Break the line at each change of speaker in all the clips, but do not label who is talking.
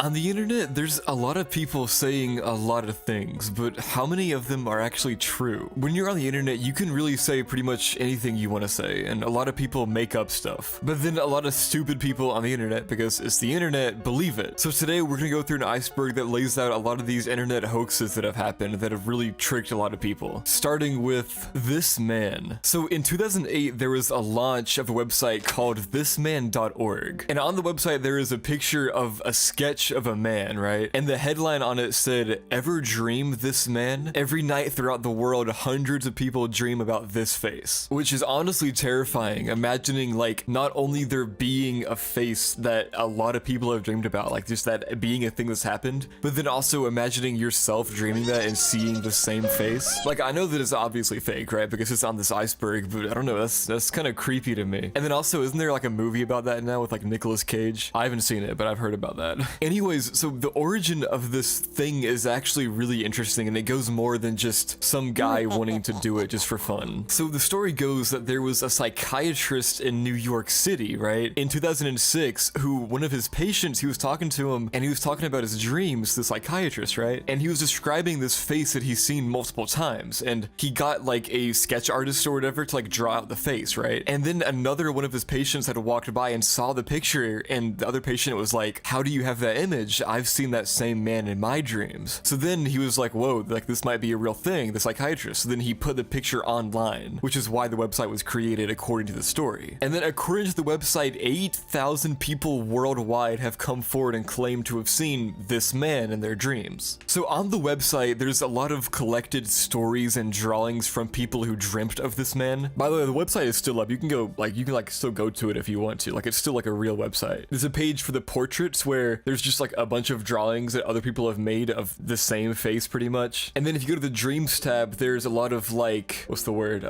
On the internet, there's a lot of people saying a lot of things, but how many of them are actually true? When you're on the internet, you can really say pretty much anything you want to say, and a lot of people make up stuff. But then a lot of stupid people on the internet, because it's the internet, believe it. So today we're gonna go through an iceberg that lays out a lot of these internet hoaxes that have happened that have really tricked a lot of people. Starting with this man. So in 2008, there was a launch of a website called thisman.org. And on the website, there is a picture of a sketch of a man, right? And the headline on it said, "Ever dream this man? Every night throughout the world, hundreds of people dream about this face." Which is honestly terrifying, imagining like not only there being a face that a lot of people have dreamed about, like just that being a thing that's happened, but then also imagining yourself dreaming that and seeing the same face. Like, I know that it's obviously fake, right? Because it's on this iceberg, but I don't know, that's kind of creepy to me. And then also, isn't there like a movie about that now with like Nicolas Cage? I haven't seen it, but I've heard about that. Anyways, so the origin of this thing is actually really interesting, and it goes more than just some guy wanting to do it just for fun. So the story goes that there was a psychiatrist in New York City, right, in 2006, who one of his patients, he was talking to him, and he was talking about his dreams, the psychiatrist, right? And he was describing this face that he's seen multiple times, and he got like a sketch artist or whatever to like draw out the face, right? And then another one of his patients had walked by and saw the picture, and the other patient was like, "How do you have that image? I've seen that same man in my dreams." So then he was like, whoa, like this might be a real thing, the psychiatrist. So then he put the picture online, which is why the website was created according to the story. And then according to the website, 8,000 people worldwide have come forward and claimed to have seen this man in their dreams. So on the website, there's a lot of collected stories and drawings from people who dreamt of this man. By the way, the website is still up. You can go, like, you can like still go to it if you want to. Like, it's still like a real website. There's a page for the portraits where there's just like a bunch of drawings that other people have made of the same face pretty much. And then if you go to the dreams tab, there's a lot of like, what's the word?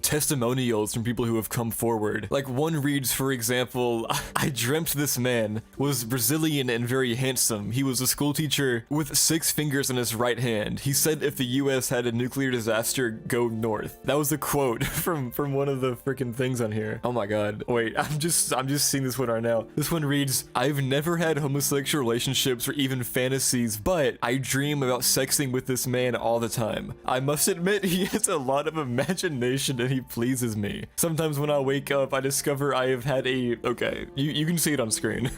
Testimonials from people who have come forward. Like one reads, for example, "I dreamt this man was Brazilian and very handsome. He was a school teacher with 6 fingers on his right hand. He said if the US had a nuclear disaster, go north." That was a quote from one of the freaking things on here. Oh my god. Wait, I'm just seeing this one right now. This one reads, "I've never had homosexual relationships or even fantasies, but I dream about sexing with this man all the time. I must admit he has a lot of imagination and he pleases me. Sometimes when I wake up, I discover I have had a..." Okay, you can see it on screen.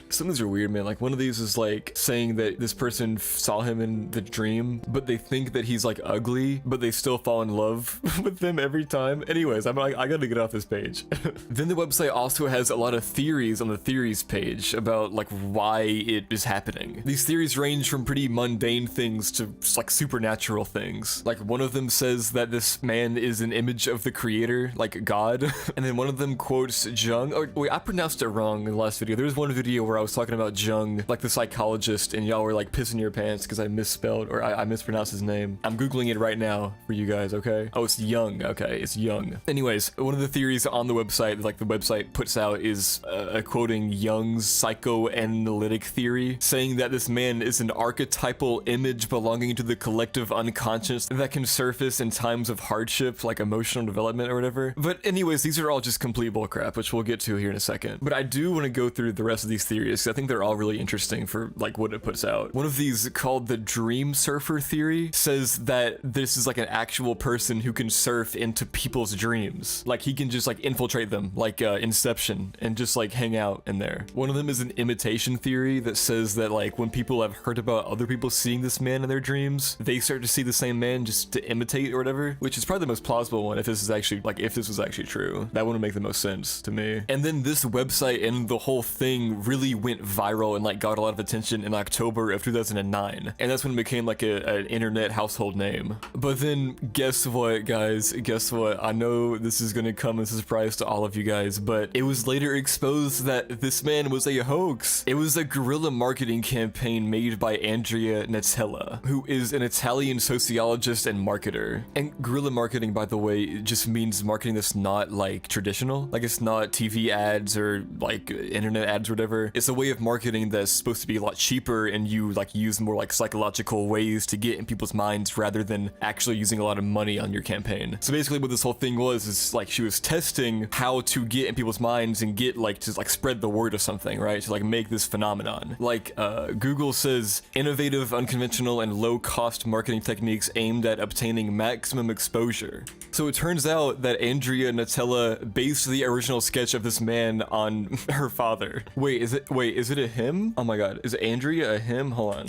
Some of these are weird, man. Like one of these is like saying that this person saw him in the dream, but they think that he's like ugly, but they still fall in love with them every time. Anyways, I gotta get off this page. Then the website also has a lot of theories on the theories page about like why it is happening. These theories range from pretty mundane things to like supernatural things. Like one of them says that this man is an image of the creator, like God. And then one of them quotes Jung. Oh wait, I pronounced it wrong in the last video. There was one video where I was talking about Jung, like the psychologist, and y'all were like pissing your pants because I misspelled or I mispronounced his name. I'm googling it right now for you guys, okay? Oh, it's Jung. Okay, it's Jung. Anyways, one of the theories on the website, like the website puts out, is quoting Jung's psychoanalytic theory, saying that this man is an archetypal image belonging to the collective unconscious that can surface in times of hardship, like emotional development or whatever. But anyways, these are all just complete bullcrap, which we'll get to here in a second. But I do want to go through the rest of these theories, because I think they're all really interesting for like what it puts out. One of these, called the dream surfer theory, says that this is like an actual person who can surf into people's dreams. Like he can just like infiltrate them, like Inception, and just like hang out in there. One of them is an imitation theory that says that like when people have heard about other people seeing this man in their dreams, they start to see the same man just to imitate or whatever, which is probably the most plausible one if this is actually like, if this was actually true. That wouldn't make the most sense to me. And then this website and the whole thing really went viral and like got a lot of attention in October of 2009. And that's when it became like an internet household name. But then guess what, guys? Guess what? I know this is gonna come as a surprise to all of you guys, but it was later exposed that this man was a hoax. It was a guerrilla marketing campaign made by Andrea Natella, who is an Italian sociologist and marketer. And guerrilla marketing, by the way, just means marketing that's not like traditional. Like it's not TV ads or like internet ads or whatever. It's a way of marketing that's supposed to be a lot cheaper, and you like use more like psychological ways to get in people's minds rather than actually using a lot of money on your campaign. So basically what this whole thing was is like she was testing how to get in people's minds and get like to like spread the word of something, right? To like make this phenomenon. phenomenon. Like, Google says, innovative, unconventional, and low-cost marketing techniques aimed at obtaining maximum exposure. So it turns out that Andrea Nutella based the original sketch of this man on her father. Wait, is it a him? Oh my god, is Andrea a him? Hold on.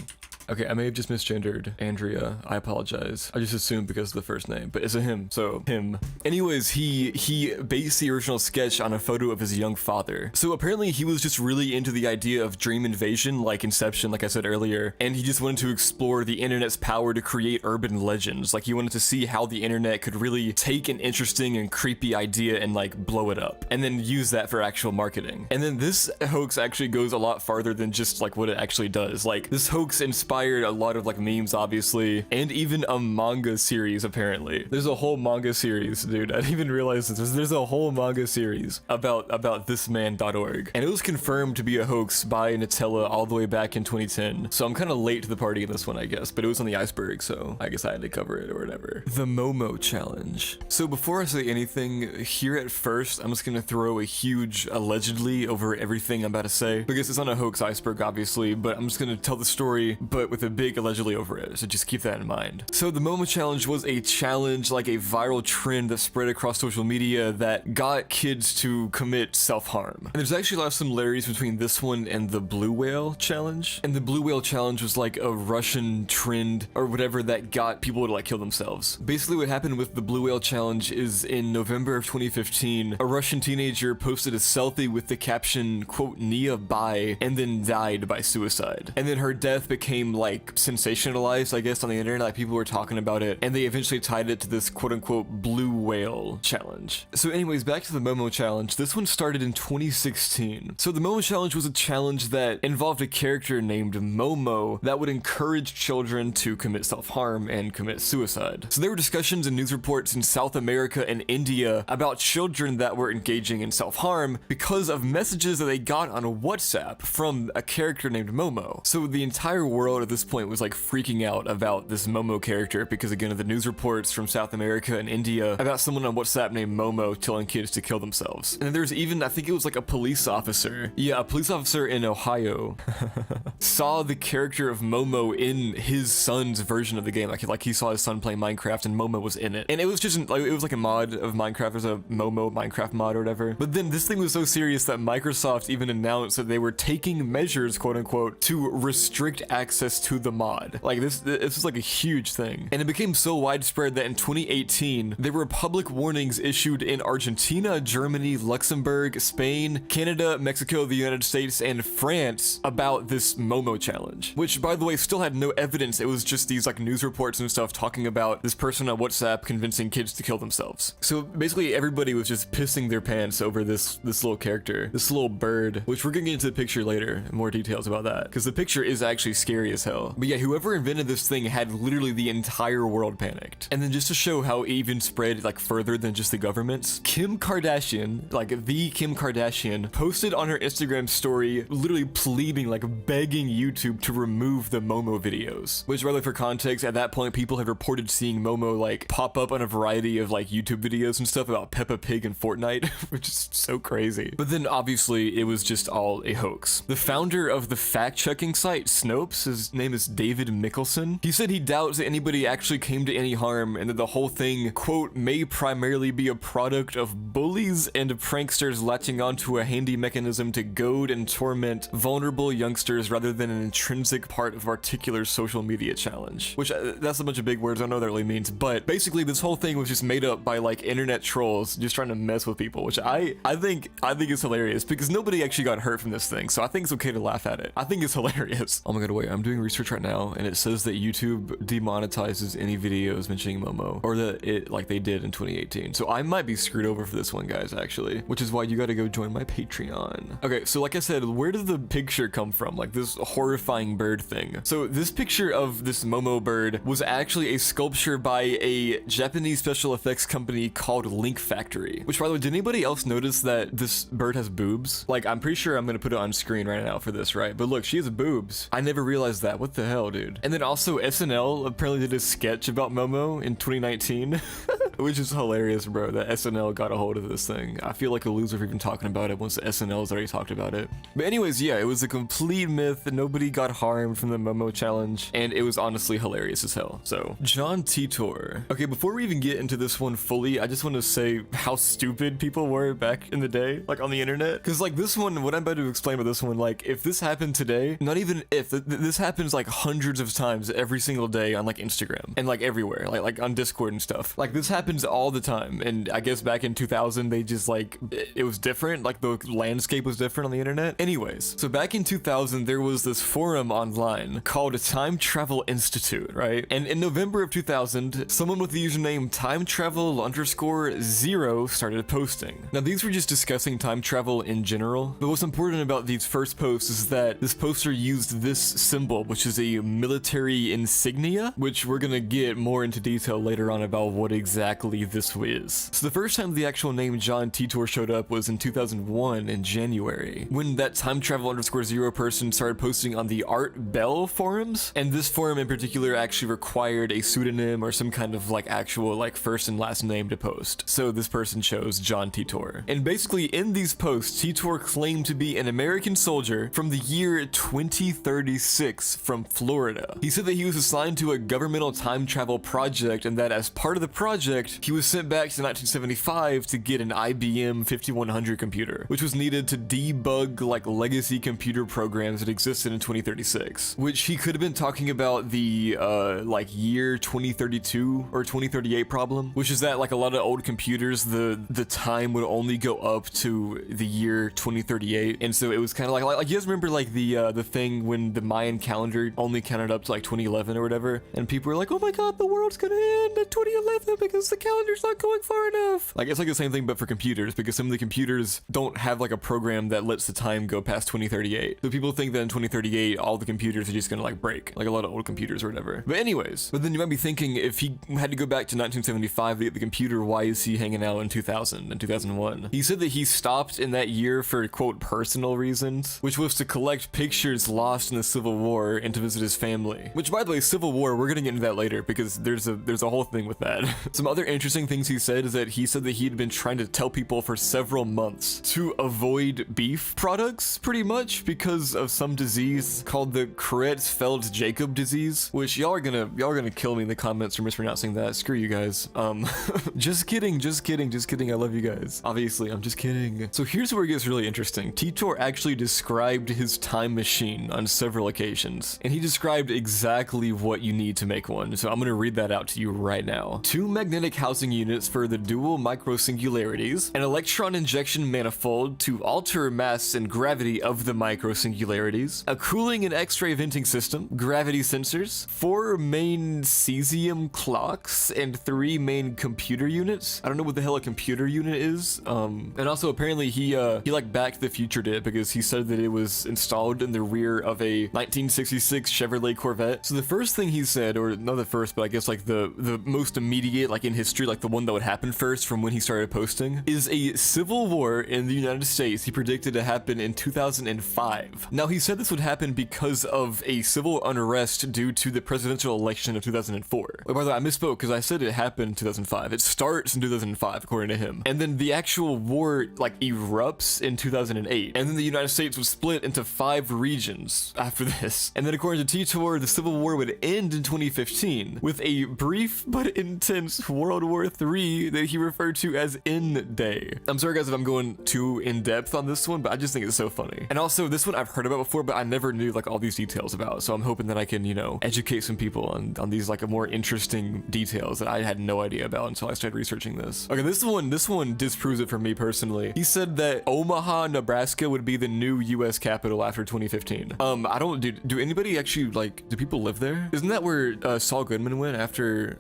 Okay, I may have just misgendered Andrea. I apologize. I just assumed because of the first name, but it's a him, so him. Anyways, he based the original sketch on a photo of his young father. So apparently he was just really into the idea of dream invasion, like Inception, like I said earlier, and he just wanted to explore the internet's power to create urban legends. Like he wanted to see how the internet could really take an interesting and creepy idea and like blow it up, and then use that for actual marketing. And then this hoax actually goes a lot farther than just like what it actually does. Like this hoax inspired a lot of like memes, obviously, and even a manga series. Apparently there's a whole manga series, dude. I didn't even realize this. There's a whole manga series about thisman.org, and it was confirmed to be a hoax by Nutella all the way back in 2010. So I'm kind of late to the party in this one, I guess, but it was on the Iceberg, so I guess I had to cover it or whatever. The Momo challenge. So before I say anything here, at first I'm just gonna throw a huge allegedly over everything I'm about to say, because it's on a hoax iceberg, obviously, but I'm just gonna tell the story, but with a big allegedly over it, so just keep that in mind. So the Momo challenge was a challenge, like a viral trend that spread across social media that got kids to commit self-harm. And there's actually a lot of similarities between this one and the blue whale challenge. And the blue whale challenge was like a Russian trend or whatever that got people to like kill themselves. Basically what happened with the blue whale challenge is in November of 2015, a Russian teenager posted a selfie with the caption, quote, "Nia bye," and then died by suicide. And then her death became like sensationalized, I guess, on the internet. Like people were talking about it, and they eventually tied it to this quote unquote blue whale challenge. So anyways, back to the Momo challenge. This one started in 2016. So the Momo challenge was a challenge that involved a character named Momo that would encourage children to commit self-harm and commit suicide. So there were discussions and news reports in South America and India about children that were engaging in self-harm because of messages that they got on WhatsApp from a character named Momo. So the entire world at this point was like freaking out about this Momo character because, again, of the news reports from South America and India about someone on WhatsApp named Momo telling kids to kill themselves. And then there's even, I think it was like a police officer. Yeah, a police officer in Ohio saw the character of Momo in his son's version of the game. Like he saw his son playing Minecraft and Momo was in it. And it was just like, it was like a mod of Minecraft. There's a Momo Minecraft mod or whatever. But then this thing was so serious that Microsoft even announced that they were taking measures, quote unquote, to restrict access to the mod. Like this was like a huge thing. And it became so widespread that in 2018, there were public warnings issued in Argentina, Germany, Luxembourg, Spain, Canada, Mexico, the United States, and France about this Momo challenge, which, by the way, still had no evidence. It was just these like news reports and stuff talking about this person on WhatsApp convincing kids to kill themselves. So basically everybody was just pissing their pants over this little character, this little bird, which we're gonna get into the picture later, more details about that, because the picture is actually scary as hell. But yeah, whoever invented this thing had literally the entire world panicked. And then just to show how it even spread like further than just the governments, Kim Kardashian, like the Kim Kardashian, posted on her Instagram story literally pleading, like begging YouTube to remove the Momo videos. Which, rather, for context, at that point people have reported seeing Momo like pop up on a variety of like YouTube videos and stuff about Peppa Pig and Fortnite, which is so crazy. But then obviously it was just all a hoax. The founder of the fact-checking site Snopes, his name is David Mickelson, he said he doubts that anybody actually came to any harm and that the whole thing, quote, may primarily be a product of bullies and pranksters latching onto a handy mechanism to goad and torment vulnerable youngsters rather than an intrinsic part of a particular social media challenge. Which, that's a bunch of big words, I don't know what that really means, but basically this whole thing was just made up by like internet trolls just trying to mess with people, which I think is hilarious because nobody actually got hurt from this thing, so I think it's okay to laugh at it. I think it's hilarious. Oh my god, wait, I'm doing research right now and it says that YouTube demonetizes any videos mentioning Momo, or that it, like they did in 2018. So I might be screwed over for this one, guys, actually, which is why you gotta go join my Patreon. Okay, so like I said, where did the picture come from? Like this horrifying bird thing. So this picture of this Momo bird was actually a sculpture by a Japanese special effects company called Link Factory, which, by the way, did anybody else notice that this bird has boobs? Like, I'm pretty sure I'm gonna put it on screen right now for this, right? But look, she has boobs. I never realized that. What the hell, dude? And then also SNL apparently did a sketch about Momo in 2019, Which is hilarious, bro, that SNL got a hold of this thing. I feel like a loser for even talking about it once SNL's already talked about it. But anyways, yeah, it was a complete myth. Nobody got harmed from the Momo challenge, and it was honestly hilarious as hell. So, John Titor. Okay, before we even get into this one fully, I just want to say how stupid people were back in the day, like on the internet. Because like this one, what I'm about to explain about this one, like if this happened today, not even if, this happens like hundreds of times every single day on like Instagram and like everywhere, like on Discord and stuff. Like this happens all the time. And I guess back in 2000, they just like, it was different. Like the landscape was different on the internet. Anyways, so back in 2000, there was this forum online called Time Travel Institute, right? And in November of 2000, someone with the username timetravel_0 started posting. Now these were just discussing time travel in general, but what's important about these first posts is that this poster used this symbol, which is a military insignia, which we're gonna get more into detail later on about what exactly this is. So the first time the actual name John Titor showed up was in 2001 in January, when that timetravel_0 person started posting on the Art Bell forums, and this forum in particular actually required a pseudonym or some kind of like actual like first and last name to post. So this person chose John Titor. And basically in these posts, Titor claimed to be an American soldier from the year 2036 from Florida. He said that he was assigned to a governmental time travel project, and that as part of the project, he was sent back to 1975 to get an IBM 5100 computer, which was needed to debug like legacy computer programs that existed in 2036, which he could have been talking about the like year 2032 or 2038 problem, which is that like a lot of old computers, the time would only go up to the year 2038, and so it was kind of like you guys remember like the thing when the Mayan calendar only counted up to like 2011 or whatever, and people were like, oh my god, the world's gonna end at 2011 because the calendar's not going far enough. Like it's like the same thing but for computers, because some of the computers don't have like a program that lets the time go past 2038. So people think that in 2038 all the computers are just gonna like break, like a lot of old computers or whatever. But anyways, but then you might be thinking, if he had to go back to 1975 to get the computer, why is he hanging out in 2000 and 2001? He said that he stopped in that year for quote personal reasons, which was to collect pictures lost in the Civil War and to visit his family. Which, by the way, Civil War, we're gonna get into that later because there's a whole thing with that. Some other interesting things he said is that he said that he'd been trying to tell people for several months to avoid beef products, pretty much because of some disease called the Creutzfeldt-Jakob disease, which y'all are gonna kill me in the comments for mispronouncing that. Screw you guys. Just kidding. I love you guys. Obviously, I'm just kidding. So here's where it gets really interesting. Titor actually described his time machine on several occasions, and he described exactly what you need to make one. So I'm gonna read that out to you right now. 2 magnetic housing units for the dual microsingularities, an electron injection manifold to alter mass and gravity of the microsingularities, a cooling and X-ray venting system, gravity sensors, 4 main cesium clocks, and 3 main computer units. I don't know what the hell a computer unit is. And also apparently he like Back to the Future did, because he said that it was installed in the rear of a 1966 Chevrolet Corvette. So the first thing he said, or not the first, but I guess like the most immediate, like in history, like the one that would happen first from when he started posting, is a civil war in the United States he predicted to happen in 2005. Now he said this would happen because of a civil unrest due to the presidential election of 2004. Oh, by the way, I misspoke because I said it happened in 2005. It starts in 2005 according to him. And then the actual war like erupts in 2008. And then the United States was split into 5 regions after this. And then according to Titor, the Civil War would end in 2015 with a brief but intense World War III that he referred to as End Day. I'm sorry guys if I'm going too in depth on this one, but I just think it's so funny. And also this one I've heard about before, but I never knew like all these details about. So I'm hoping that I can, you know, educate some people on these like more interesting details that I had no idea about until I started researching this. Okay, this one disproves it for me personally. He said that Omaha, Nebraska would be the new US capital after 2015. I don't, do anybody actually like, do people live there? Isn't that where Saul Goodman went after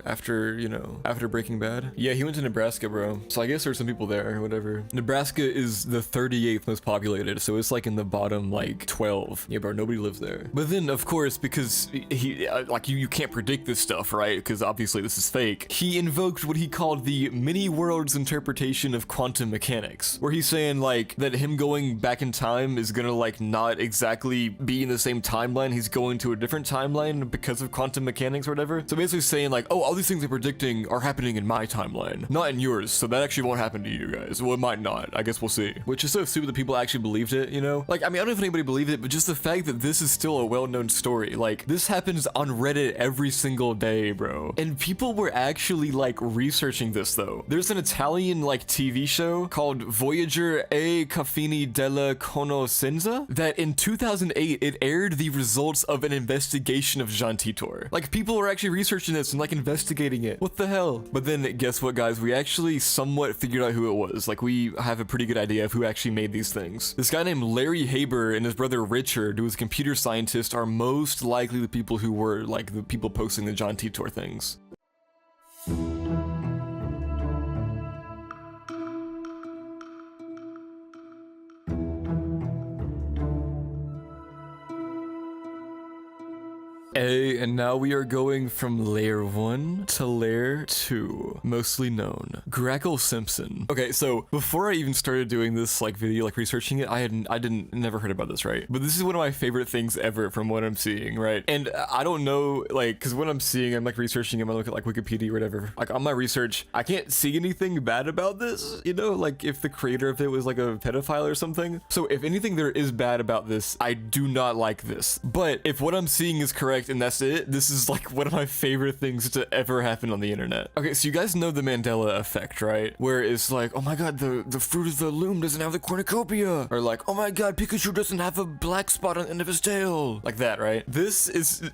Breaking Bad? Yeah, he went to Nebraska, bro. So I guess there's some people there or whatever. Nebraska is the 38th most populated, so it's like in the bottom like 12. Yeah, bro, nobody lives there. But then of course, because he like you can't predict this stuff, right? Because obviously this is fake. He invoked what he called the many worlds interpretation of quantum mechanics, where he's saying like that him going back in time is gonna like not exactly be in the same timeline. He's going to a different timeline because of quantum mechanics or whatever. So basically saying like, oh, all these things they're predicting are happening happening in my timeline, not in yours, so that actually won't happen to you guys. Well, it might not. I guess we'll see. Which is so stupid that people actually believed it, you know? Like, I mean, I don't know if anybody believed it, but just the fact that this is still a well-known story. Like, this happens on Reddit every single day, bro. And people were actually, like, researching this, though. There's an Italian, like, TV show called Voyager e Caffini della Conoscenza that in 2008, it aired the results of an investigation of Jean Titor. Like, people were actually researching this and, like, investigating it. What the hell? But then, guess what, guys? We actually somewhat figured out who it was. Like, we have a pretty good idea of who actually made these things. This guy named Larry Haber and his brother Richard, who was a computer scientist, are most likely the people who were, like, the people posting the John Titor things. And now we are going from layer 1 to layer 2, mostly known. Grackle Simpson. Okay, so before I even started doing this like video, like researching it, I never heard about this, right? But this is one of my favorite things ever from what I'm seeing, right? And I don't know, like, cause when I'm seeing, I'm like researching, I'm gonna look at like Wikipedia or whatever. Like on my research, I can't see anything bad about this, you know? Like if the creator of it was like a pedophile or something. So if anything there is bad about this, I do not like this. But if what I'm seeing is correct, and that's it, this is like one of my favorite things to ever happen on the internet. Okay, so you guys know the Mandela effect, right? Where it's like, oh my god, the fruit of the loom doesn't have the cornucopia. Or like, oh my god, Pikachu doesn't have a black spot on the end of his tail. Like that, right? This is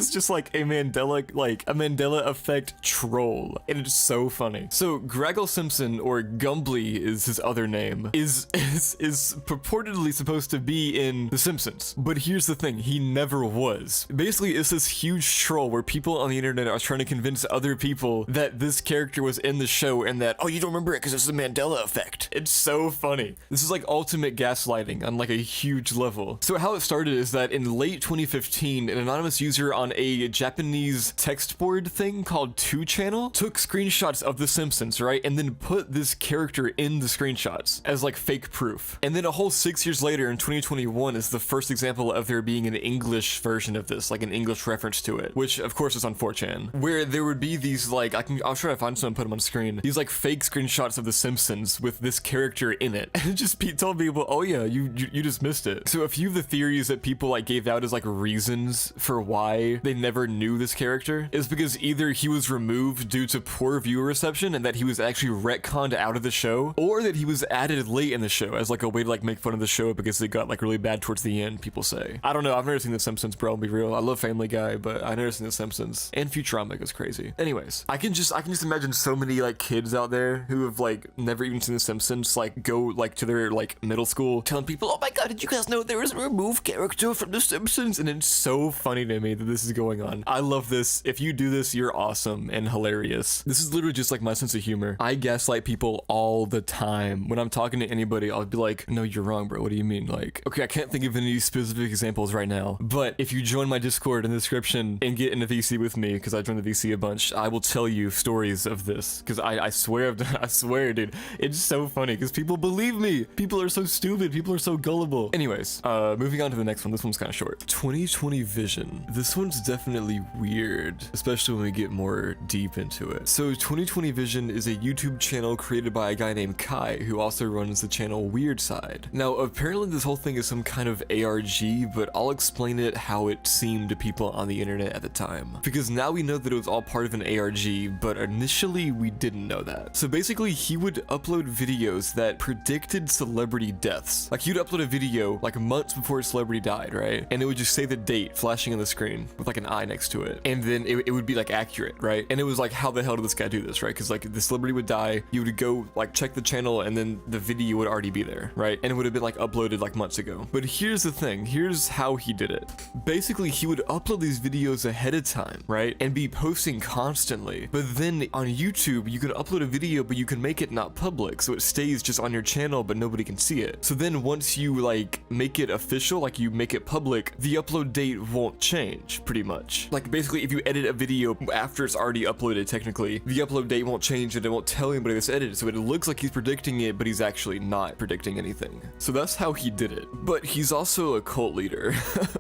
just like a Mandela effect troll. And it's so funny. So Graggle Simpson, or Gumbly is his other name, is purportedly supposed to be in The Simpsons. But here's the thing, he never was. Basically, it's this huge troll where people on the internet are trying to convince other people that this character was in the show and that, oh, you don't remember it because it's the Mandela effect. It's so funny. This is like ultimate gaslighting on like a huge level. So how it started is that in late 2015, an anonymous user on a Japanese text board thing called 2channel took screenshots of The Simpsons, right? And then put this character in the screenshots as like fake proof. And then a whole 6 years later in 2021 is the first example of there being an English version of this, like an English reference to it, which of course is on 4chan, where there would be these like, I'll try to find some and put them on screen, these like fake screenshots of The Simpsons with this character in it. And it just told people, oh yeah, you just missed it. So a few of the theories that people like gave out as like reasons for why they never knew this character is because either he was removed due to poor viewer reception and that he was actually retconned out of the show, or that he was added late in the show as like a way to like make fun of the show because it got like really bad towards the end, people say. I don't know, I've never seen The Simpsons, bro, I'll be real. I love Family Guy, but I've never seen The Simpsons. And Futurama goes crazy. Anyways, I can just imagine so many like kids out there who have like never even seen The Simpsons like go like to their like middle school telling people, oh my god, did you guys know there was a removed character from The Simpsons? And it's so funny to me that this is going on. I love this. If you do this, you're awesome and hilarious. This is literally just like my sense of humor. I gaslight people all the time. When I'm talking to anybody, I'll be like, no, you're wrong, bro. What do you mean? Like, okay, I can't think of any specific examples right now, but if you join my Discord in the description and get in the VC with me, because I joined the VC a bunch, I will tell you stories of this, because I swear, I swear, dude, it's so funny, because people believe me. People are so stupid. People are so gullible. Anyways, moving on to the next one. This one's kind of short. 2020 Vision. This one's definitely weird, especially when we get more deep into it. So 2020 Vision is a YouTube channel created by a guy named Kai, who also runs the channel Weird Side. Now, apparently this whole thing is some kind of ARG, but I'll explain it how it seemed to people on the internet at the time. Because now we know that it was all part of an ARG, but initially we didn't know that. So basically, he would upload videos that predicted celebrity deaths. Like, he'd upload a video like months before a celebrity died, right? And it would just say the date flashing on the screen with like an eye next to it. And then it would be like accurate, right? And it was like, how the hell did this guy do this, right? Because like the celebrity would die, you would go like check the channel, and then the video would already be there, right? And it would have been like uploaded like months ago. But here's the thing, here's how he did it. Basically, he would upload these videos ahead of time, right? And be posting constantly. But then on YouTube, you can upload a video, but you can make it not public. So it stays just on your channel, but nobody can see it. So then once you like make it official, like you make it public, the upload date won't change pretty much. Like basically, if you edit a video after it's already uploaded, technically, the upload date won't change and it won't tell anybody that's edited. So it looks like he's predicting it, but he's actually not predicting anything. So that's how he did it. But he's also a cult leader.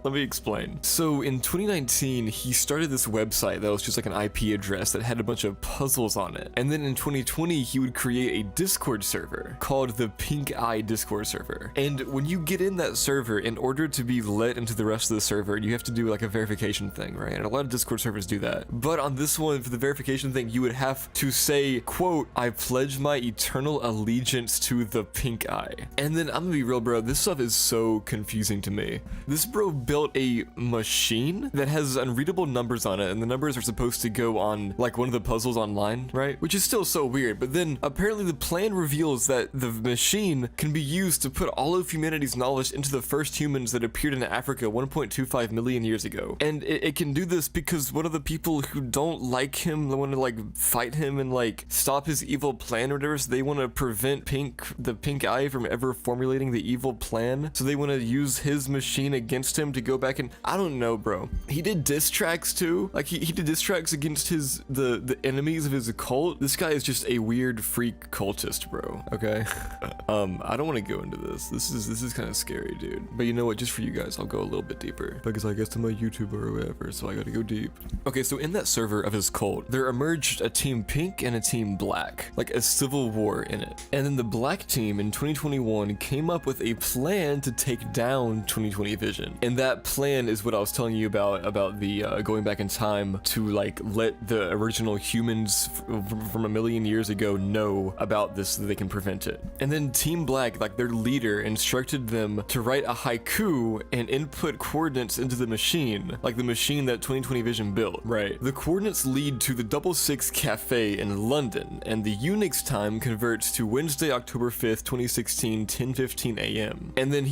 Let me explain. So in in 2019, he started this website that was just like an IP address that had a bunch of puzzles on it. And then in 2020, he would create a Discord server called the Pink Eye Discord server. And when you get in that server, in order to be let into the rest of the server, you have to do like a verification thing, right? And a lot of Discord servers do that. But on this one, for the verification thing, you would have to say, quote, "I pledge my eternal allegiance to the Pink Eye." And then I'm gonna be real, bro, this stuff is so confusing to me. This bro built a machine that has unreadable numbers on it, and the numbers are supposed to go on like one of the puzzles online, right? Which is still so weird. But then apparently the plan reveals that the machine can be used to put all of humanity's knowledge into the first humans that appeared in Africa 1.25 million years ago. And it can do this because one of the people who don't like him, they want to like fight him and like stop his evil plan or whatever, so they want to prevent the Pink Eye from ever formulating the evil plan. So they want to use his machine against him to go back and I don't know, bro. He did diss tracks too. Like he did diss tracks against the enemies of his cult. This guy is just a weird freak cultist, bro. Okay. I don't want to go into this. This is kind of scary, dude. But you know what? Just for you guys, I'll go a little bit deeper because I guess I'm a YouTuber or whatever, so I gotta go deep. Okay, so in that server of his cult, there emerged a team pink and a team black, like a civil war in it. And then the black team in 2021 came up with a plan to take down 2020 Vision. And that plan is what I was telling you about the going back in time to like let the original humans from a million years ago know about this so that they can prevent it. And then Team Black, like their leader, instructed them to write a haiku and input coordinates into the machine, like the machine that 2020 Vision built, right? The coordinates lead to the 666 Cafe in London, and the Unix time converts to Wednesday, October 5th, 2016, 10:15 a.m. And then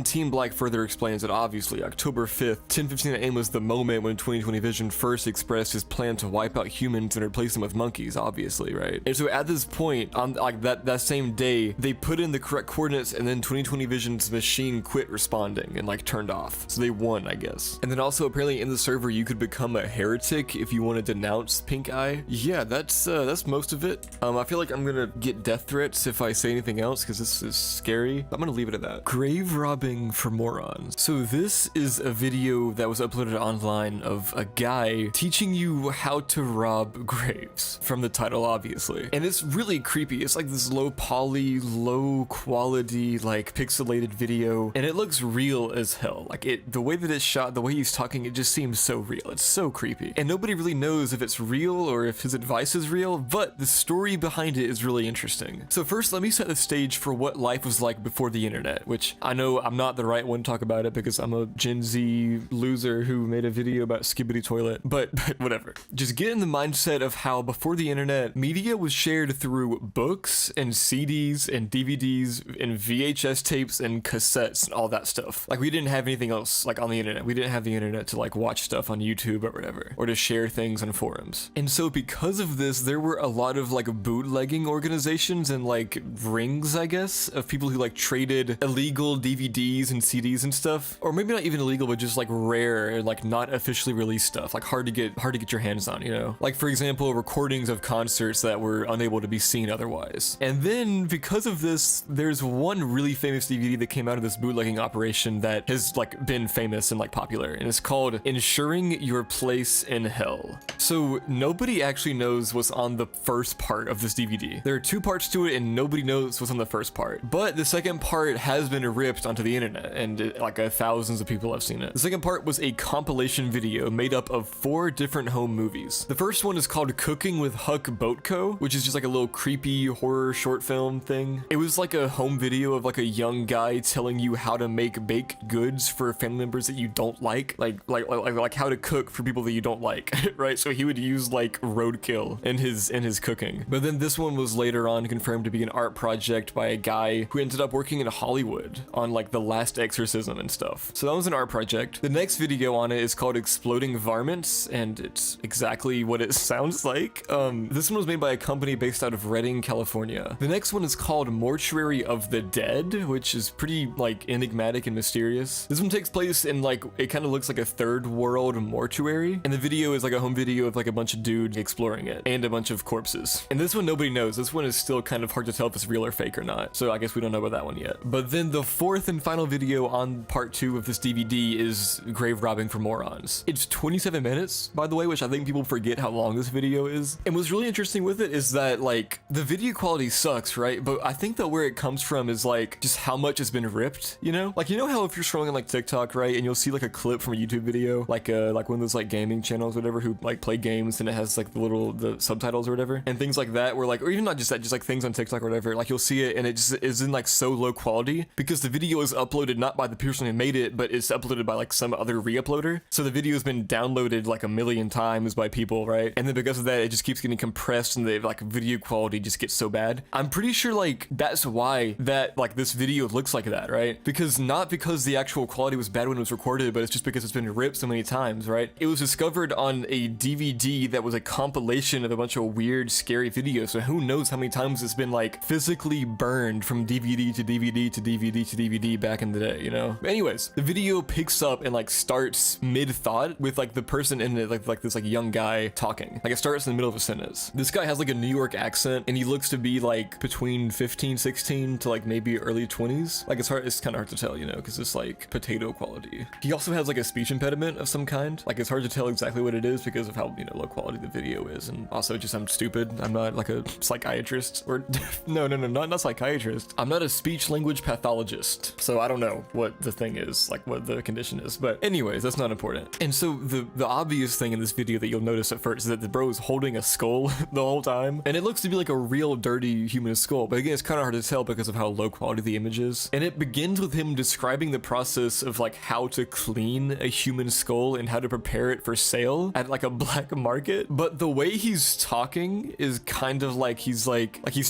Team Black further explains that obviously October 5th, 10:15 a.m. was the moment when 2020 Vision first expressed his plan to wipe out humans and replace them with monkeys, obviously, right? And so at this point, on like that same day, they put in the correct coordinates, and then 2020 Vision's machine quit responding and like turned off. So they won, I guess. And then also apparently in the server, you could become a heretic if you want to denounce Pink Eye. Yeah, that's most of it. I feel like I'm gonna get death threats if I say anything else because this is scary. I'm gonna leave it at that. Grave robbing for morons. So this is a video that was uploaded online of a guy teaching you how to rob graves, from the title obviously. And it's really creepy. It's like this low poly, low quality, like pixelated video, and it looks real as hell. Like the way that it's shot, the way he's talking, it just seems so real. It's so creepy. And nobody really knows if it's real or if his advice is real, but the story behind it is really interesting. So first, let me set the stage for what life was like before the internet, which I know I'm not the right one to talk about it because I'm a Gen Z loser who made a video about Skibbity Toilet, but whatever. Just get in the mindset of how before the internet, media was shared through books and CDs and DVDs and VHS tapes and cassettes and all that stuff. Like we didn't have anything else like on the internet. We didn't have the internet to like watch stuff on YouTube or whatever, or to share things on forums. And so because of this, there were a lot of like bootlegging organizations and like rings, I guess, of people who like traded illegal DVDs and CDs and stuff, or maybe not even illegal, but just like rare and like not officially released stuff, like hard to get your hands on, you know? Like for example, recordings of concerts that were unable to be seen otherwise. And then because of this, there's one really famous DVD that came out of this bootlegging operation that has like been famous and like popular, and it's called Ensuring Your Place in Hell. So nobody actually knows what's on the first part of this DVD. There are two parts to it and nobody knows what's on the first part, but the second part has been ripped onto the internet and thousands of people have seen it. The second part was a compilation video made up of 4 different home movies. The first one is called Cooking with Huck Boatco, which is just like a little creepy horror short film thing. It was like a home video of like a young guy telling you how to make baked goods for family members that you don't like how to cook for people that you don't like, right? So he would use like roadkill in his cooking. But then this one was later on confirmed to be an art project by a guy who ended up working in Hollywood on like The Last Exorcism and stuff. So that was an art project. The next video on it is called Exploding Varmints, and it's exactly what it sounds like. This one was made by a company based out of Redding, California. The next one is called Mortuary of the Dead, which is pretty like enigmatic and mysterious. This one takes place in like, it kind of looks like a third world mortuary, and the video is like a home video of like a bunch of dudes exploring it and a bunch of corpses. And this one nobody knows. This one is still kind of hard to tell if it's real or fake or not, so I guess we don't know about that one yet. But then the fourth and final video on part 2 of this DVD DVD is grave robbing for morons. It's 27 minutes, by the way, which I think people forget how long this video is. And what's really interesting with it is that like the video quality sucks, right? But I think that where it comes from is like just how much has been ripped, you know? Like, you know how if you're scrolling on like TikTok, right, and you'll see like a clip from a YouTube video, like one of those like gaming channels or whatever who like play games, and it has like the subtitles or whatever, and things like that, where like, or even not just that, just like things on TikTok or whatever, like you'll see it and it just is in like so low quality because the video is uploaded not by the person who made it, but it's uploaded by like some other re-uploader. So the video has been downloaded like a million times by people, right? And then because of that, it just keeps getting compressed and the like video quality just gets so bad. I'm pretty sure like that's why that like this video looks like that, right? Because not because the actual quality was bad when it was recorded, but it's just because it's been ripped so many times, right? It was discovered on a DVD that was a compilation of a bunch of weird, scary videos. So who knows how many times it's been like physically burned from DVD to DVD to DVD to DVD back in the day, you know? But anyways, the video picks up and like starts mid-thought with like the person in it, like this like young guy talking. Like it starts in the middle of a sentence. This guy has like a New York accent and he looks to be like between 15, 16 to like maybe early 20s. Like it's kind of hard to tell, you know, because it's like potato quality. He also has like a speech impediment of some kind. Like it's hard to tell exactly what it is because of how, you know, low quality the video is. And also just I'm stupid. I'm not like a psychiatrist or no, not psychiatrist. I'm not a speech language pathologist. So I don't know what the thing is, like what the condition is. But anyways, that's not important. And so the obvious thing in this video that you'll notice at first is that the bro is holding a skull the whole time. And it looks to be like a real dirty human skull. But again, it's kind of hard to tell because of how low quality the image is. And it begins with him describing the process of like how to clean a human skull and how to prepare it for sale at like a black market. But the way he's talking is kind of like he's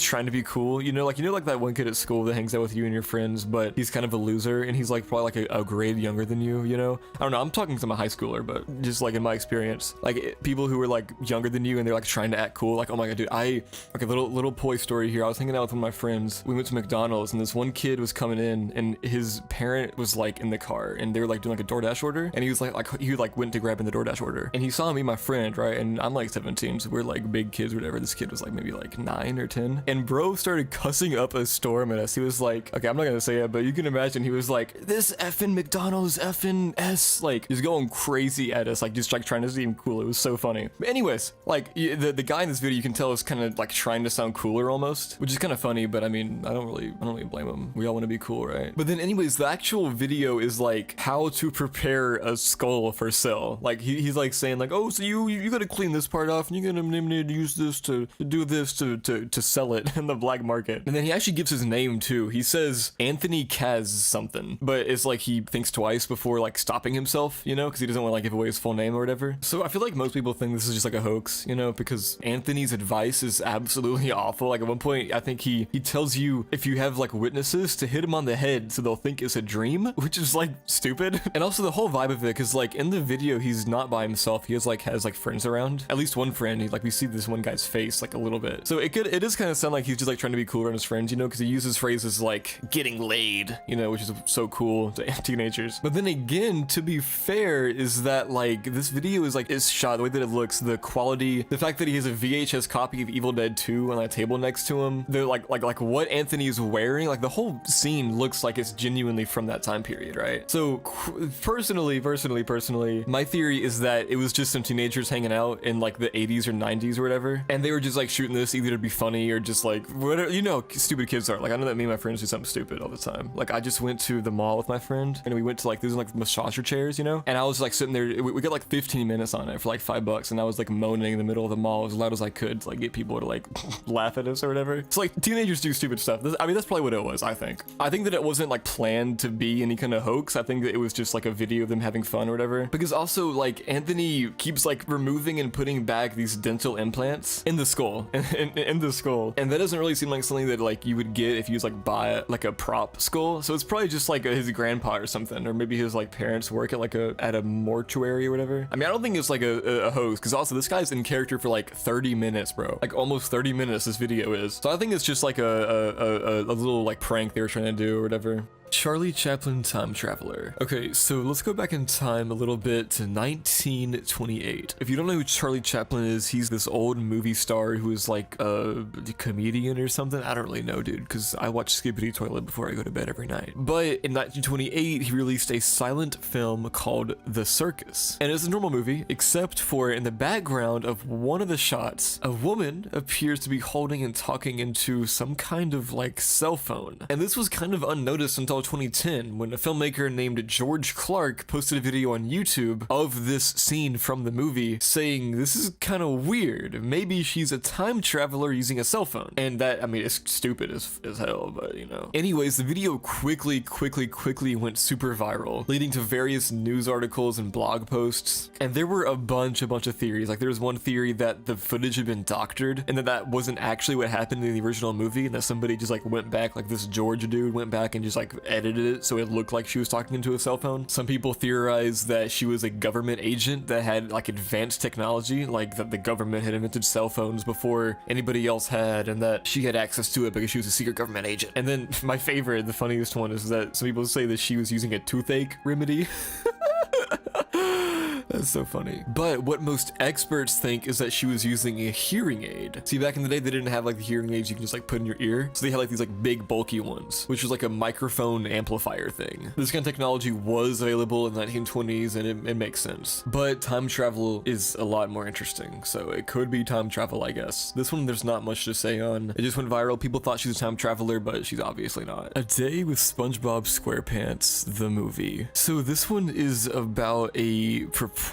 trying to be cool, you know, like that one kid at school that hangs out with you and your friends, but he's kind of a loser and he's like probably like a grade younger than you know? I don't know, I'm talking to my high schooler, but just like in my experience, like people who are like younger than you and they're like trying to act cool, like, oh my god, dude, okay, little poi story here. I was hanging out with one of my friends. We went to McDonald's and this one kid was coming in and his parent was like in the car and they were like doing like a DoorDash order, and he was like he went to grab in the DoorDash order and he saw me, my friend, right? And I'm like 17, so we're like big kids or whatever. This kid was like maybe like 9 or 10, and bro started cussing up a storm at us. He was like, okay, I'm not gonna say it, but you can imagine he was like, this effing McDonald's effing S, like just going crazy at us, like just like trying to seem cool. It was so funny. But anyways, like the guy in this video, you can tell is kind of like trying to sound cooler almost, which is kind of funny, but I mean, I don't really blame him. We all want to be cool, right? But then anyways, the actual video is like how to prepare a skull for sale. Like he's like saying like, oh, so you gotta clean this part off and you're gonna use this to do this to sell it in the black market. And then he actually gives his name too. He says Anthony Kaz something, but it's like he thinks twice before like stopping himself, you know, because he doesn't want to like give away his full name or whatever. So I feel like most people think this is just like a hoax, you know, because Anthony's advice is absolutely awful. Like at one point, I think he tells you if you have like witnesses to hit him on the head so they'll think it's a dream, which is like stupid. And also the whole vibe of it, because like in the video, he's not by himself. He has like friends around, at least one friend. We see this one guy's face like a little bit. So it does kind of sound like he's just like trying to be cool around his friends, you know, because he uses phrases like getting laid, you know, which is so cool to teenagers. But then again, to be fair, is that like this video is shot, the way that it looks, the quality, the fact that he has a VHS copy of Evil Dead 2 on that table next to him, they're like what Anthony is wearing, like the whole scene looks like it's genuinely from that time period, right? So personally, my theory is that it was just some teenagers hanging out in like the 80s or 90s or whatever, and they were just like shooting this either to be funny or just like whatever, you know, stupid kids are. Like I know that me and my friends do something stupid all the time. Like I just went to the mall with my friend and we went to like these like massager chairs, you know, and I was like sitting there, we got like 15 minutes on it for like $5, and I was like moaning in the middle of the mall as loud as I could to like get people to like laugh at us or whatever. So like teenagers do stupid stuff. I mean, that's probably what it was. I think that it wasn't like planned to be any kind of hoax. I think that it was just like a video of them having fun or whatever, because also like Anthony keeps like removing and putting back these dental implants in the skull in the skull, and that doesn't really seem like something that like you would get if you like buy like a prop skull. So it's probably just like his grandpa or something, or maybe his like parents work at like a mortuary or whatever. I mean, I don't think it's like a hoax, because also this guy's in character for like 30 minutes, bro. Like almost 30 minutes this video is. So I think it's just like a little like prank they were trying to do or whatever. Charlie Chaplin time traveler. Okay, so let's go back in time a little bit to 1928. If you don't know who Charlie Chaplin is, he's this old movie star who is like a comedian or something. I don't really know, dude, because I watch Skippity Toilet before I go to bed every night. But in 1928, he released a silent film called The Circus. And it's a normal movie, except for in the background of one of the shots, a woman appears to be holding and talking into some kind of like cell phone. And this was kind of unnoticed until 2010 when a filmmaker named George Clark posted a video on YouTube of this scene from the movie saying this is kind of weird. Maybe she's a time traveler using a cell phone. And that, I mean, it's stupid as hell, but you know. Anyways, the video quickly went super viral, leading to various news articles and blog posts. And there were a bunch of theories. Like there was one theory that the footage had been doctored and that wasn't actually what happened in the original movie, and that somebody just like went back, like this George dude went back and just like edited it so it looked like she was talking into a cell phone. Some people theorized that she was a government agent that had like advanced technology, like that the government had invented cell phones before anybody else had, and that she had access to it because she was a secret government agent. And then my favorite, the funniest one, is that some people say that she was using a toothache remedy. That's so funny. But what most experts think is that she was using a hearing aid. See, back in the day, they didn't have like the hearing aids you can just like put in your ear. So they had like these like big bulky ones, which was like a microphone amplifier thing. This kind of technology was available in the 1920s and it makes sense. But time travel is a lot more interesting. So it could be time travel, I guess. This one, there's not much to say on. It just went viral. People thought she was a time traveler, but she's obviously not. A Day with SpongeBob SquarePants, the movie. So this one is about a purported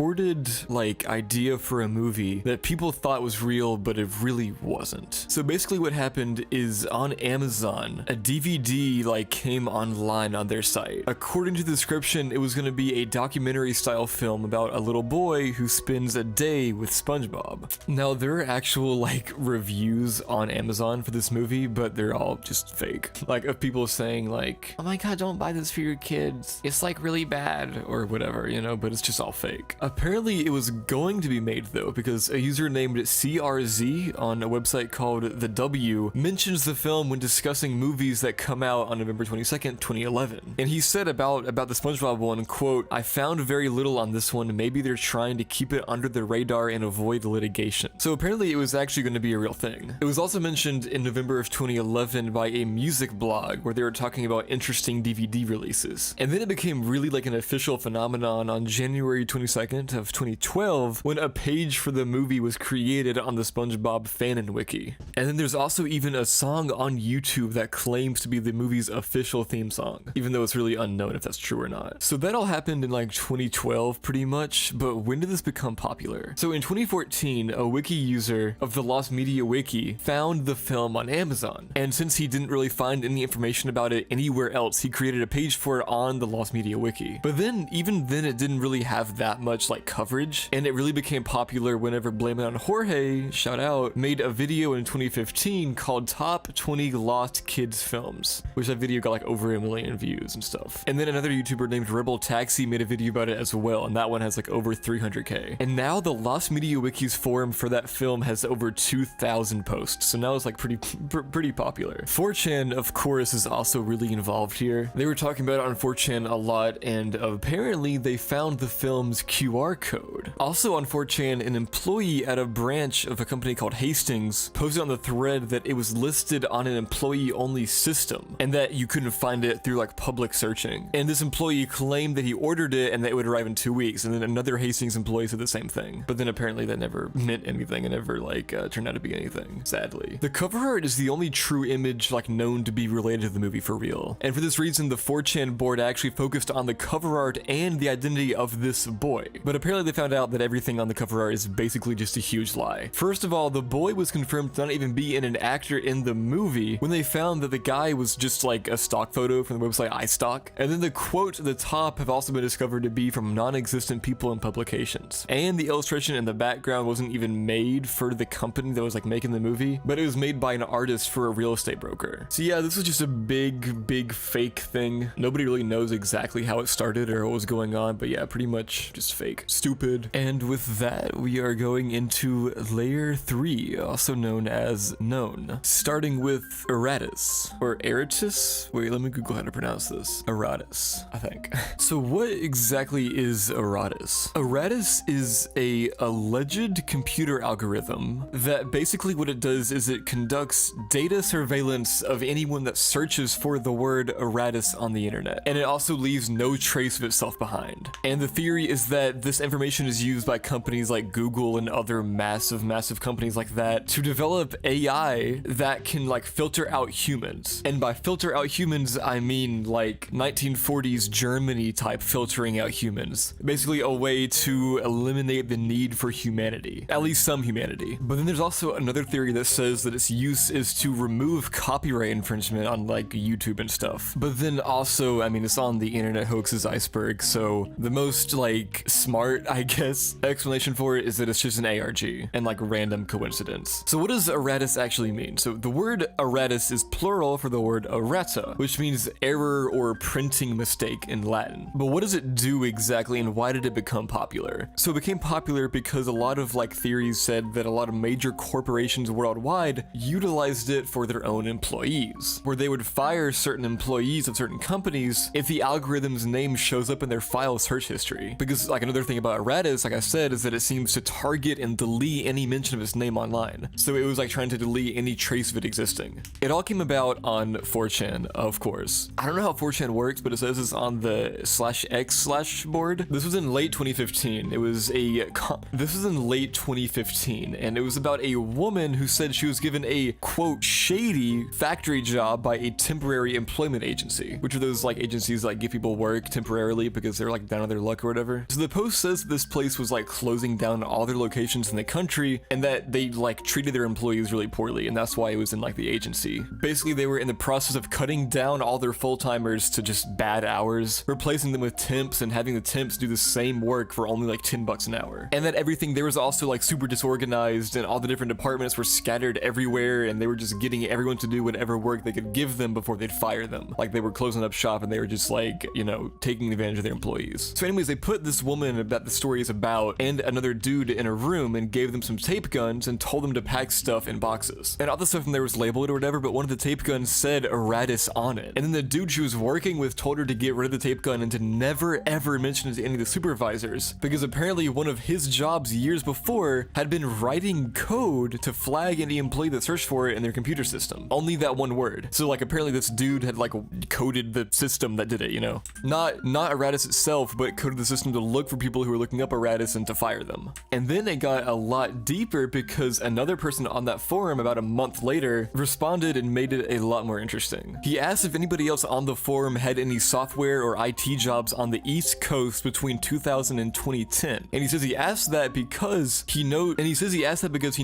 like idea for a movie that people thought was real, but it really wasn't. So basically what happened is on Amazon, a DVD like came online on their site. According to the description, it was going to be a documentary style film about a little boy who spends a day with SpongeBob. Now there are actual like reviews on Amazon for this movie, but they're all just fake. Like of people saying like, oh my god, don't buy this for your kids, it's like really bad or whatever, you know, but it's just all fake. Apparently it was going to be made though, because a user named CRZ on a website called The W mentions the film when discussing movies that come out on November 22nd, 2011. And he said about the SpongeBob one, quote, I found very little on this one, maybe they're trying to keep it under the radar and avoid litigation. So apparently it was actually going to be a real thing. It was also mentioned in November of 2011 by a music blog where they were talking about interesting DVD releases. And then it became really like an official phenomenon on January 22nd of 2012 when a page for the movie was created on the SpongeBob fanon wiki. And then there's also even a song on YouTube that claims to be the movie's official theme song, even though it's really unknown if that's true or not. So that all happened in like 2012 pretty much, but when did this become popular? So in 2014, a wiki user of the Lost Media Wiki found the film on Amazon. And since he didn't really find any information about it anywhere else, he created a page for it on the Lost Media Wiki. But then, even then, it didn't really have that much like coverage, and it really became popular whenever Blame It on Jorge, shout out, made a video in 2015 called Top 20 Lost Kids Films, which that video got like over 1 million views and stuff. And then another YouTuber named Rebel Taxi made a video about it as well, and that one has like over 300k. And now the Lost Media Wiki's forum for that film has over 2,000 posts, so now it's like pretty popular. 4chan, of course, is also really involved here. They were talking about it on 4chan a lot, and apparently they found the film's QR code. Also on 4chan, an employee at a branch of a company called Hastings posted on the thread that it was listed on an employee-only system, and that you couldn't find it through like public searching. And this employee claimed that he ordered it and that it would arrive in 2 weeks, and then another Hastings employee said the same thing. But then apparently that never meant anything and never like turned out to be anything, sadly. The cover art is the only true image like known to be related to the movie for real. And for this reason, the 4chan board actually focused on the cover art and the identity of this boy. But apparently they found out that everything on the cover art is basically just a huge lie. First of all, the boy was confirmed to not even be an actor in the movie when they found that the guy was just like a stock photo from the website iStock. And then the quote at the top have also been discovered to be from non-existent people and publications. And the illustration in the background wasn't even made for the company that was like making the movie, but it was made by an artist for a real estate broker. So yeah, this was just a big fake thing. Nobody really knows exactly how it started or what was going on, but yeah, pretty much just fake. Stupid. And with that, we are going into layer 3, also known as known. Starting with Eratus, or Eratus? Wait, let me Google how to pronounce this. Eratus, I think. So what exactly is Eratus? Eratus is a alleged computer algorithm that basically what it does is it conducts data surveillance of anyone that searches for the word Eratus on the internet. And it also leaves no trace of itself behind. And the theory is that this information is used by companies like Google and other massive companies like that to develop AI that can like filter out humans. And by filter out humans, I mean like 1940s Germany type filtering out humans. Basically a way to eliminate the need for humanity, at least some humanity. But then there's also another theory that says that its use is to remove copyright infringement on like YouTube and stuff. But then also, I mean, it's on the internet Hoaxes Iceberg, so the most like smart, I guess, explanation for it is that it's just an ARG and like random coincidence. So what does erratus actually mean? So the word erratus is plural for the word errata, which means error or printing mistake in Latin. But what does it do exactly, and why did it become popular? So it became popular because a lot of like theories said that a lot of major corporations worldwide utilized it for their own employees, where they would fire certain employees of certain companies if the algorithm's name shows up in their file search history. Because like another thing about erratus, like I said, is that it seems to target and delete any mention of its name online. So it was like trying to delete any trace of it existing. It all came about on 4chan, of course. I don't know how 4chan works, but it says it's on the /x/ board. This was in late 2015. This was in late 2015, and it was about a woman who said she was given a quote shady factory job by a temporary employment agency, which are those like agencies that like give people work temporarily because they're like down on their luck or whatever. So the post says this place was like closing down all their locations in the country and that they like treated their employees really poorly, and that's why it was in like the agency. Basically, they were in the process of cutting down all their full-timers to just bad hours, replacing them with temps and having the temps do the same work for only like $10 an hour. And that everything there was also like super disorganized, and all the different departments were scattered everywhere, and they were just getting everyone to do whatever work they could give them before they'd fire them. Like they were closing up shop and they were just like, you know, taking advantage of their employees. So anyways, they put this woman that the story is about and another dude in a room and gave them some tape guns and told them to pack stuff in boxes. And all the stuff in there was labeled or whatever, but one of the tape guns said Eratus on it. And then the dude she was working with told her to get rid of the tape gun and to never ever mention it to any of the supervisors, because apparently one of his jobs years before had been writing code to flag any employee that searched for it in their computer system. Only that one word. So like apparently this dude had like coded the system that did it, you know? Not Eratus itself, but coded the system to look for people who were looking up Eratus and to fire them. And then it got a lot deeper because another person on that forum about a month later responded and made it a lot more interesting. He asked if anybody else on the forum had any software or IT jobs on the East Coast between 2000 and 2010. And he says he asked that because he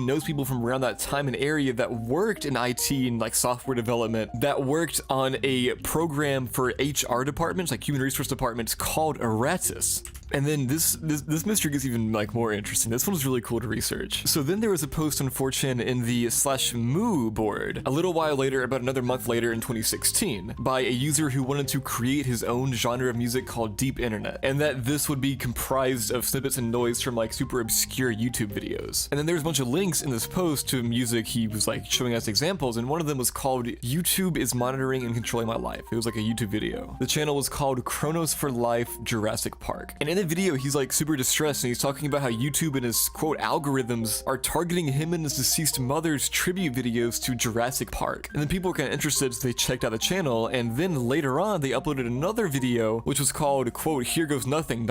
knows people from around that time and area that worked in IT and like software development, that worked on a program for HR departments, like human resource departments, called Eratus. And then this mystery gets even like more interesting. This one was really cool to research. So then there was a post on 4chan in the /moo board a little while later, about another month later in 2016, by a user who wanted to create his own genre of music called deep internet, and that this would be comprised of snippets and noise from like super obscure YouTube videos. And then there's a bunch of links in this post to music he was like showing us examples, and one of them was called YouTube is Monitoring and Controlling My Life. It was like a YouTube video. The channel was called Chronos for Life Jurassic Park. And in the video, he's like super distressed and he's talking about how YouTube and his quote algorithms are targeting him and his deceased mother's tribute videos to Jurassic Park. And then people were kind of interested, so they checked out the channel, and then later on they uploaded another video which was called quote here goes nothing ...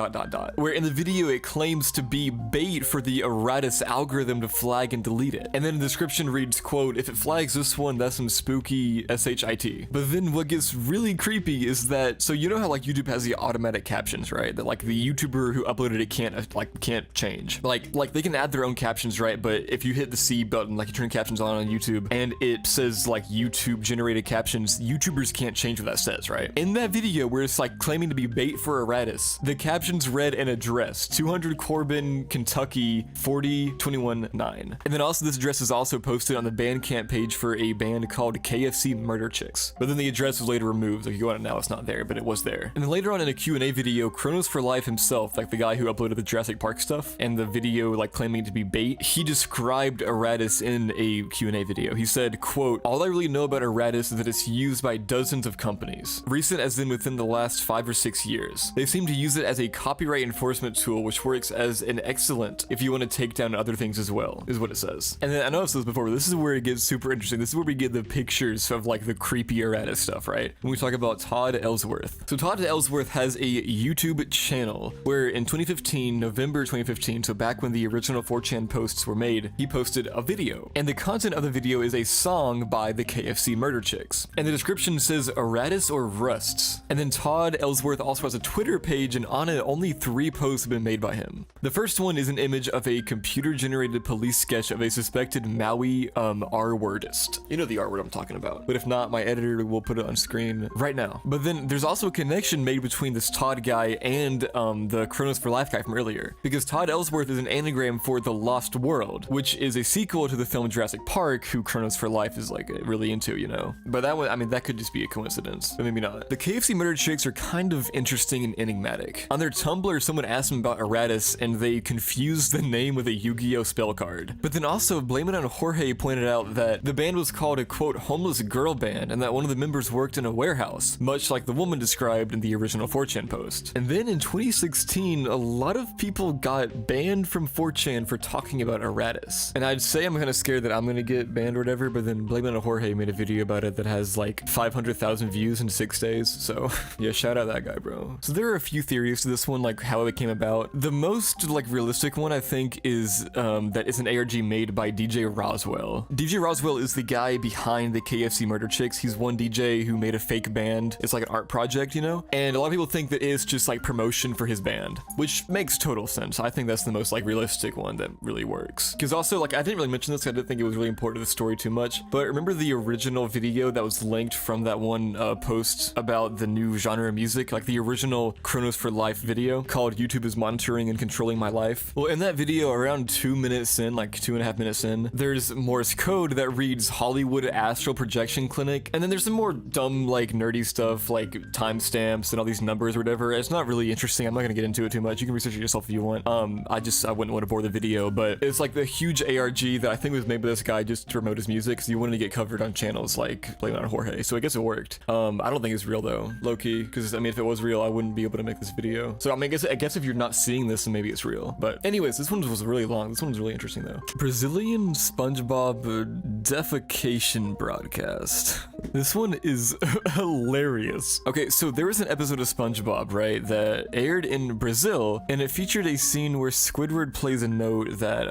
where in the video it claims to be bait for the Eratus algorithm to flag and delete it. And then the description reads quote, if it flags this one, that's some spooky shit. But then what gets really creepy is that, so you know how like YouTube has the automatic captions, right? That like the YouTuber who uploaded it can't change. Like they can add their own captions, right? But if you hit the C button, like you turn captions on YouTube and it says like YouTube generated captions, YouTubers can't change what that says, right? In that video where it's like claiming to be bait for Eratus, the captions read an address, 200 Corbin, Kentucky, 40219. And then also this address is also posted on the Bandcamp page for a band called KFC Murder Chicks. But then the address was later removed. Like you go on it now, it's not there, but it was there. And then later on in a Q&A video, Chronos for Life himself himself, like the guy who uploaded the Jurassic Park stuff and the video like claiming to be bait, he described Aratus in a Q&A video. He said, quote, "All I really know about Aratus is that it's used by dozens of companies. Recent as in within the last 5 or 6 years. They seem to use it as a copyright enforcement tool, which works as an excellent if you want to take down other things as well," is what it says. And then I know I've said this before, but this is where it gets super interesting. This is where we get the pictures of like the creepy Aratus stuff, right? When we talk about Todd Ellsworth. So Todd Ellsworth has a YouTube channel where in 2015, November 2015, so back when the original 4chan posts were made, he posted a video. And the content of the video is a song by the KFC Murder Chicks. And the description says Aratus or Rusts. And then Todd Ellsworth also has a Twitter page, and on it only 3 posts have been made by him. The first one is an image of a computer-generated police sketch of a suspected Maui R-wordist. You know the R-word I'm talking about. But if not, my editor will put it on screen right now. But then there's also a connection made between this Todd guy and the Chronos for Life guy from earlier. Because Todd Ellsworth is an anagram for The Lost World, which is a sequel to the film Jurassic Park, who Chronos for Life is like really into, you know? But that one, I mean, that could just be a coincidence, but maybe not. The KFC Murder Chicks are kind of interesting and enigmatic. On their Tumblr, someone asked them about Aratus, and they confused the name with a Yu-Gi-Oh spell card. But then also, Blame It on Jorge pointed out that the band was called a quote homeless girl band, and that one of the members worked in a warehouse, much like the woman described in the original 4chan post. And then in 2016, a lot of people got banned from 4chan for talking about Aratus. And I'd say I'm kind of scared that I'm gonna get banned or whatever, but then Blame It on Jorge made a video about it that has like 500,000 views in 6 days, so yeah, shout out that guy, bro. So there are a few theories to this one, like how it came about. The most like realistic one I think is that it's an ARG made by DJ Roswell. DJ Roswell is the guy behind the KFC Murder Chicks. He's one DJ who made a fake band. It's like an art project, you know? And a lot of people think that it's just like promotion for his band, which makes total sense. I think that's the most like realistic one that really works. Because also, like, I didn't really mention this, I didn't think it was really important to the story too much, but remember the original video that was linked from that one post about the new genre of music, like the original Chronos for Life video called YouTube is Monitoring and Controlling My Life? Well, in that video, around 2 minutes in, like 2.5 minutes in, there's Morse code that reads Hollywood Astral Projection Clinic, and then there's some more dumb, like, nerdy stuff, like timestamps and all these numbers or whatever. It's not really interesting. I'm not gonna get into it too much. You can research it yourself if you want. I wouldn't want to bore the video, but it's like the huge ARG that I think was made by this guy just to promote his music, because you wanted to get covered on channels like Blame It on Jorge, so I guess it worked. I don't think it's real though, low-key, because I mean, if it was real, I wouldn't be able to make this video. So I mean, I guess if you're not seeing this, then maybe it's real. But anyways, this one was really long. This one was really interesting though. Brazilian SpongeBob defecation broadcast. This one is hilarious. Okay, so there was an episode of SpongeBob, right, that aired in Brazil, and it featured a scene where Squidward plays a note that,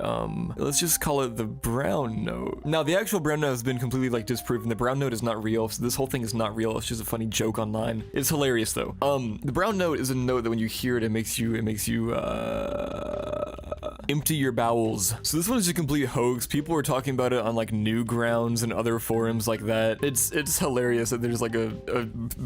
let's just call it the brown note. Now, the actual brown note has been completely, like, disproven. The brown note is not real, so this whole thing is not real. It's just a funny joke online. It's hilarious, though. The brown note is a note that when you hear it, it makes you, empty your bowels. So this one is a complete hoax. People were talking about it on, like, Newgrounds and other forums like that. It's hilarious that there's, like, a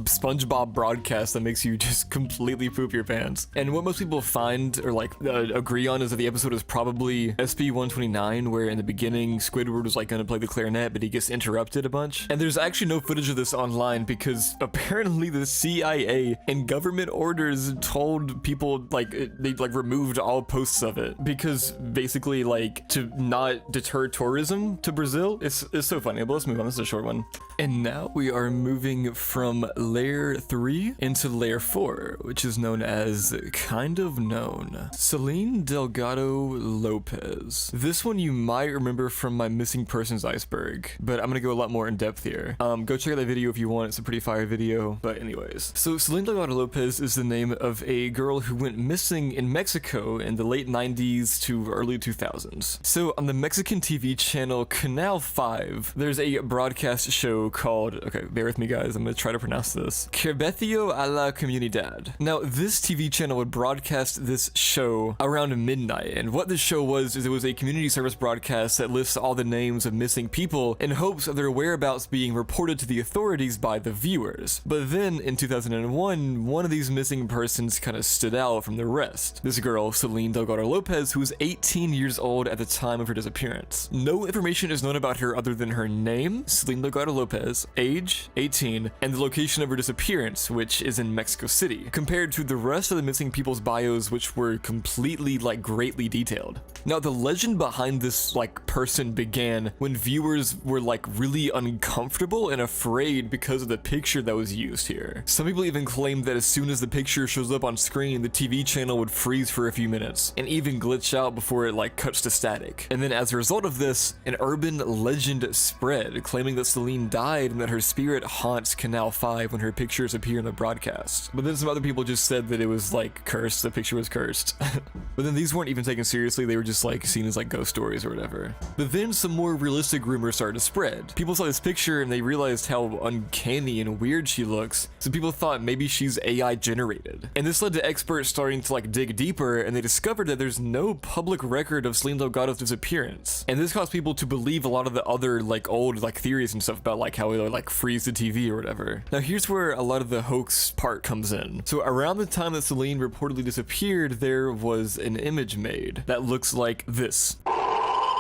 SpongeBob broadcast that makes you just completely poop your pants. And what most people find or, like, agree on is that the episode is probably SB-129, where in the beginning, Squidward was, like, gonna play the clarinet, but he gets interrupted a bunch. And there's actually no footage of this online because apparently the CIA and government orders told people, like, they, like, removed all posts of it because basically, like, to not deter tourism to Brazil. It's so funny, but let's move on. This is a short one. And now we are moving from layer 3 into layer 4, which is known as kind of known. Celine Delgado Lopez. This one you might remember from my missing persons iceberg, but I'm gonna go a lot more in depth here. Go check out that video if you want. It's a pretty fire video. But anyways, so Celine Delgado Lopez is the name of a girl who went missing in Mexico in the late 90s to early 2000s. So on the Mexican TV channel Canal 5, there's a broadcast show called, okay, bear with me guys, I'm gonna try to pronounce this, Servicio a la Comunidad. Now, this TV channel would broadcast this show around midnight, and what this show was is it was a community service broadcast that lists all the names of missing people in hopes of their whereabouts being reported to the authorities by the viewers. But then, in 2001, one of these missing persons kind of stood out from the rest. This girl, Celine Delgado Lopez, who was was 18 years old at the time of her disappearance. No information is known about her other than her name, Celine Delgado Lopez, age, 18, and the location of her disappearance, which is in Mexico City, compared to the rest of the missing people's bios, which were completely, like, greatly detailed. Now, the legend behind this, like, person began when viewers were, like, really uncomfortable and afraid because of the picture that was used here. Some people even claimed that as soon as the picture shows up on screen, the TV channel would freeze for a few minutes, and even glitch out before it, like, cuts to static. And then as a result of this, an urban legend spread, claiming that Celine died and that her spirit haunts Canal 5 when her pictures appear in the broadcast. But then some other people just said that it was, like, cursed, the picture was cursed. But then these weren't even taken seriously, they were just, like, seen as, like, ghost stories or whatever. But then some more realistic rumors started to spread. People saw this picture and they realized how uncanny and weird she looks, so people thought maybe she's AI generated. And this led to experts starting to, like, dig deeper, and they discovered that there's no public record of Celine Delgado's disappearance. And this caused people to believe a lot of the other, like, old, like, theories and stuff about, like, how it would, like, freeze the TV or whatever. Now here's where a lot of the hoax part comes in. So around the time that Celine reportedly disappeared, there was an image made that looks like this.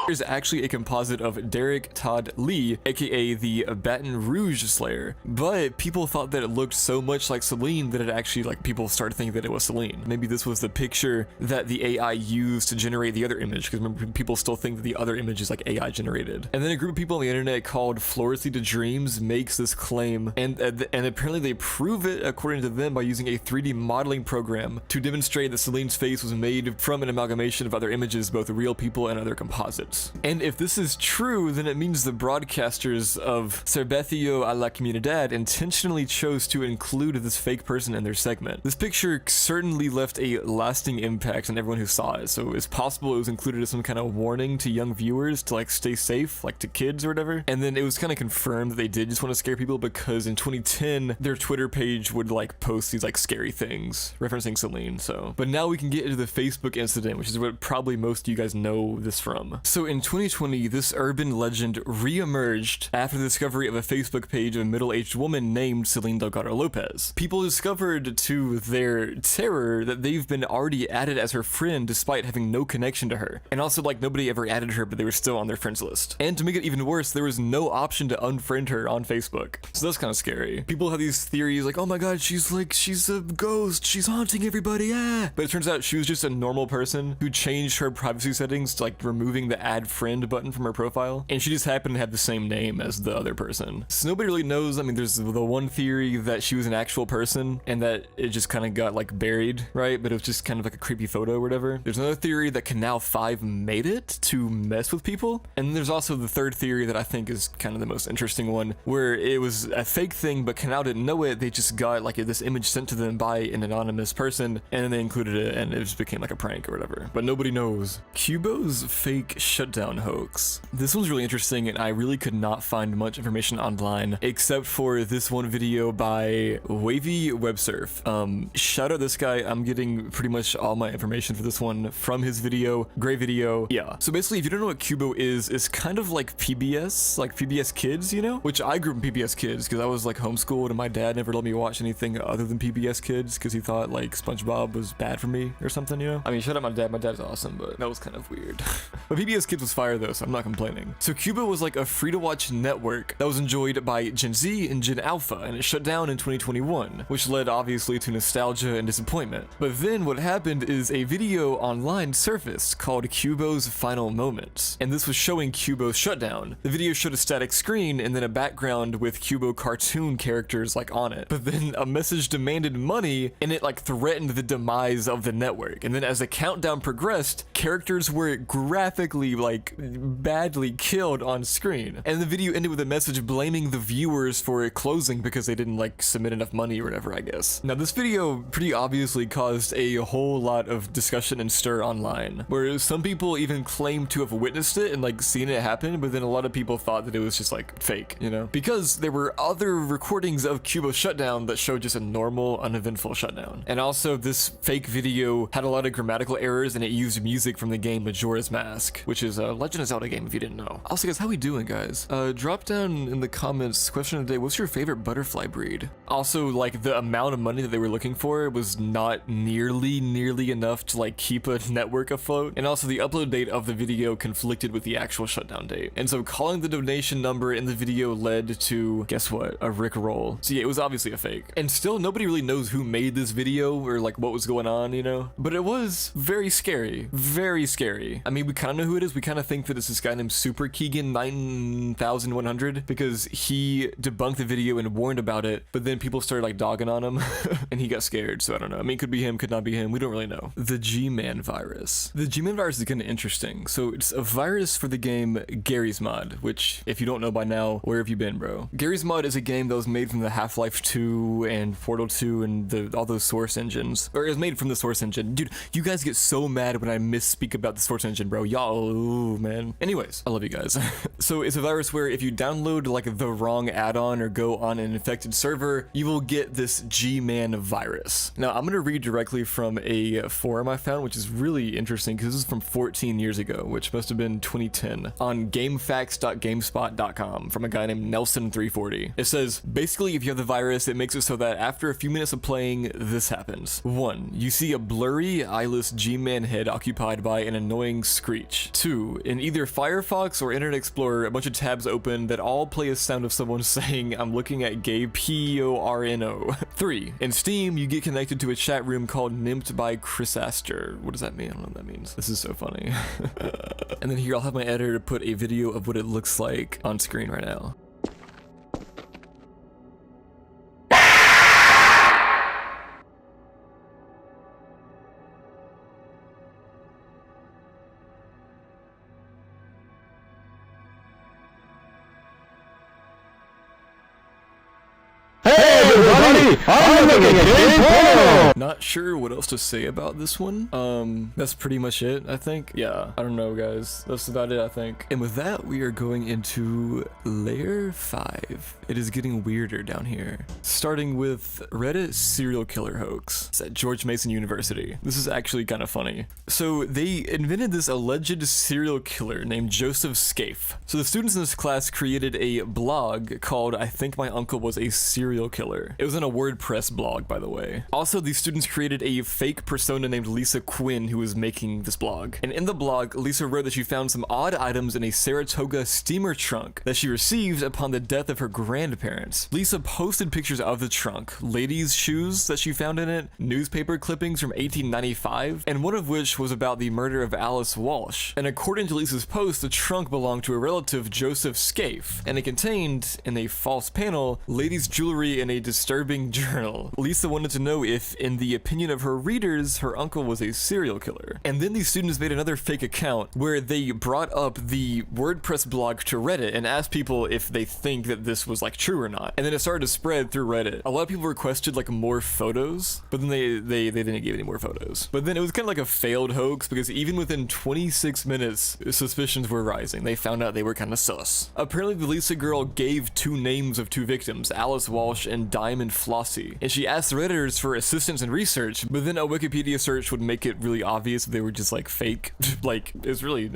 Is actually a composite of Derek Todd Lee, aka the Baton Rouge Slayer, but people thought that it looked so much like Celine that it actually, like, people started thinking that it was Celine. Maybe this was the picture that the AI used to generate the other image, because remember, people still think that the other image is, like, AI generated. And then a group of people on the internet called Floresy to Dreams makes this claim, and apparently they prove it, according to them, by using a 3D modeling program to demonstrate that Celine's face was made from an amalgamation of other images, both real people and other composites. And if this is true, then it means the broadcasters of Servicio a la Comunidad intentionally chose to include this fake person in their segment. This picture certainly left a lasting impact on everyone who saw it, so it's possible it was included as some kind of warning to young viewers to, like, stay safe, like to kids or whatever. And then it was kind of confirmed that they did just want to scare people, because in 2010 their Twitter page would, like, post these, like, scary things referencing Celine. So, but now we can get into the Facebook incident, which is what probably most of you guys know this from. So in 2020, this urban legend re-emerged after the discovery of a Facebook page of a middle-aged woman named Celine Delgado Lopez. People discovered to their terror that they've been already added as her friend despite having no connection to her. And also, like, nobody ever added her, but they were still on their friends list. And to make it even worse, there was no option to unfriend her on Facebook. So that's kind of scary. People have these theories like, oh my god, she's a ghost, she's haunting everybody, ah! But it turns out she was just a normal person who changed her privacy settings to, like, removing the add friend button from her profile, and she just happened to have the same name as the other person. So nobody really knows. I mean, there's the one theory that she was an actual person and that it just kind of got, like, buried, right? But it was just kind of like a creepy photo or whatever. There's another theory that Canal 5 made it to mess with people, and then there's also the third theory that I think is kind of the most interesting one, where it was a fake thing, but Canal didn't know it. They just got, like, this image sent to them by an anonymous person, and then they included it, and it just became like a prank or whatever. But nobody knows. Cubo's fake shutdown hoax. This one's really interesting, and I really could not find much information online except for this one video by Wavy Websurf. Shout out this guy. I'm getting pretty much all my information for this one from his video. Great video. Yeah. So basically, if you don't know what Cubo is, it's kind of like PBS, like PBS Kids, you know? Which I grew up in PBS Kids because I was, like, homeschooled, and my dad never let me watch anything other than PBS Kids because he thought, like, SpongeBob was bad for me or something, you know? I mean, shout out my dad. My dad's awesome, but that was kind of weird. But PBS Kids was fire though, so I'm not complaining. So Cubo was, like, a free-to-watch network that was enjoyed by Gen Z and Gen Alpha, and it shut down in 2021, which led obviously to nostalgia and disappointment. But then what happened is a video online surfaced called Cubo's Final Moments, and this was showing Cubo's shutdown. The video showed a static screen and then a background with Cubo cartoon characters, like, on it. But then a message demanded money, and it, like, threatened the demise of the network. And then as the countdown progressed, characters were graphically, like, badly killed on screen. And the video ended with a message blaming the viewers for it closing because they didn't, like, submit enough money or whatever, I guess. Now, this video pretty obviously caused a whole lot of discussion and stir online, where some people even claimed to have witnessed it and, like, seen it happen, but then a lot of people thought that it was just, like, fake, you know? Because there were other recordings of Cubo's shutdown that showed just a normal, uneventful shutdown. And also, this fake video had a lot of grammatical errors, and it used music from the game Majora's Mask, which is is a Legend of Zelda game if you didn't know. Also guys, how we doing guys? Drop down in the comments, question of the day, what's your favorite butterfly breed? Also, like the amount of money that they were looking for was not nearly enough to like keep a network afloat. And also the upload date of the video conflicted with the actual shutdown date. And so calling the donation number in the video led to, guess what, a Rickroll. So yeah, it was obviously a fake. And still nobody really knows who made this video or like what was going on, you know? But it was very scary, very scary. I mean, we kind of know who it is. We kind of think that it's this guy named Super Keegan 9100 because he debunked the video and warned about it, but then people started like dogging on him and he got scared. So I don't know. I mean, it could be him, could not be him. We don't really know. The G-Man virus. The G-Man virus is kind of interesting. So it's a virus for the game Garry's Mod, which if you don't know by now, where have you been, bro? Garry's Mod is a game that was made from the Half-Life 2 and Portal 2 and all those source engines. Or it was made from the source engine. Dude, you guys get so mad when I misspeak about the source engine, bro. Y'all, ooh, man. Anyways, I love you guys. So it's a virus where if you download like the wrong add-on or go on an infected server, you will get this G-Man virus. Now, I'm gonna read directly from a forum I found, which is really interesting because this is from 14 years ago, which must have been 2010, on gamefacts.gamespot.com from a guy named Nelson340. It says, basically, if you have the virus, it makes it so that after a few minutes of playing, this happens. 1. You see a blurry, eyeless G-Man head occupied by an annoying screech. 2. In either Firefox or Internet Explorer, a bunch of tabs open that all play a sound of someone saying, I'm looking at gay PORNO. 3. In Steam, you get connected to a chat room called Nimped by Chris Ashtar. What does that mean? I don't know what that means. This is so funny. And then here, I'll have my editor put a video of what it looks like on screen right now.
I'm looking at gay porno!
Not sure what else to say about this one. That's pretty much it, I think. Yeah, I don't know, guys. That's about it, I think. And with that, we are going into layer 5. It is getting weirder down here. Starting with Reddit serial killer hoax. It's at George Mason University. This is actually kind of funny. So they invented this alleged serial killer named Joseph Scaife. So the students in this class created a blog called I Think My Uncle Was a Serial Killer. It was in a WordPress blog, by the way. Also, these students created a fake persona named Lisa Quinn who was making this blog. And in the blog, Lisa wrote that she found some odd items in a Saratoga steamer trunk that she received upon the death of her grandparents. Lisa posted pictures of the trunk, ladies' shoes that she found in it, newspaper clippings from 1895, and one of which was about the murder of Alice Walsh. And according to Lisa's post, the trunk belonged to a relative, Joseph Scaife, and it contained, in a false panel, ladies' jewelry in a disturbing journal. Lisa wanted to know if, in the opinion of her readers, her uncle was a serial killer. And then these students made another fake account where they brought up the WordPress blog to Reddit and asked people if they think that this was like true or not. And then it started to spread through Reddit. A lot of people requested like more photos, but then they didn't give any more photos. But then it was kind of like a failed hoax because even within 26 minutes, suspicions were rising. They found out they were kind of sus. Apparently the Lisa girl gave 2 names of 2 victims, Alice Walsh and Diamond Flossie. And she asked the Redditors for assistance in research, but then a Wikipedia search would make it really obvious they were just like fake. Like, it's really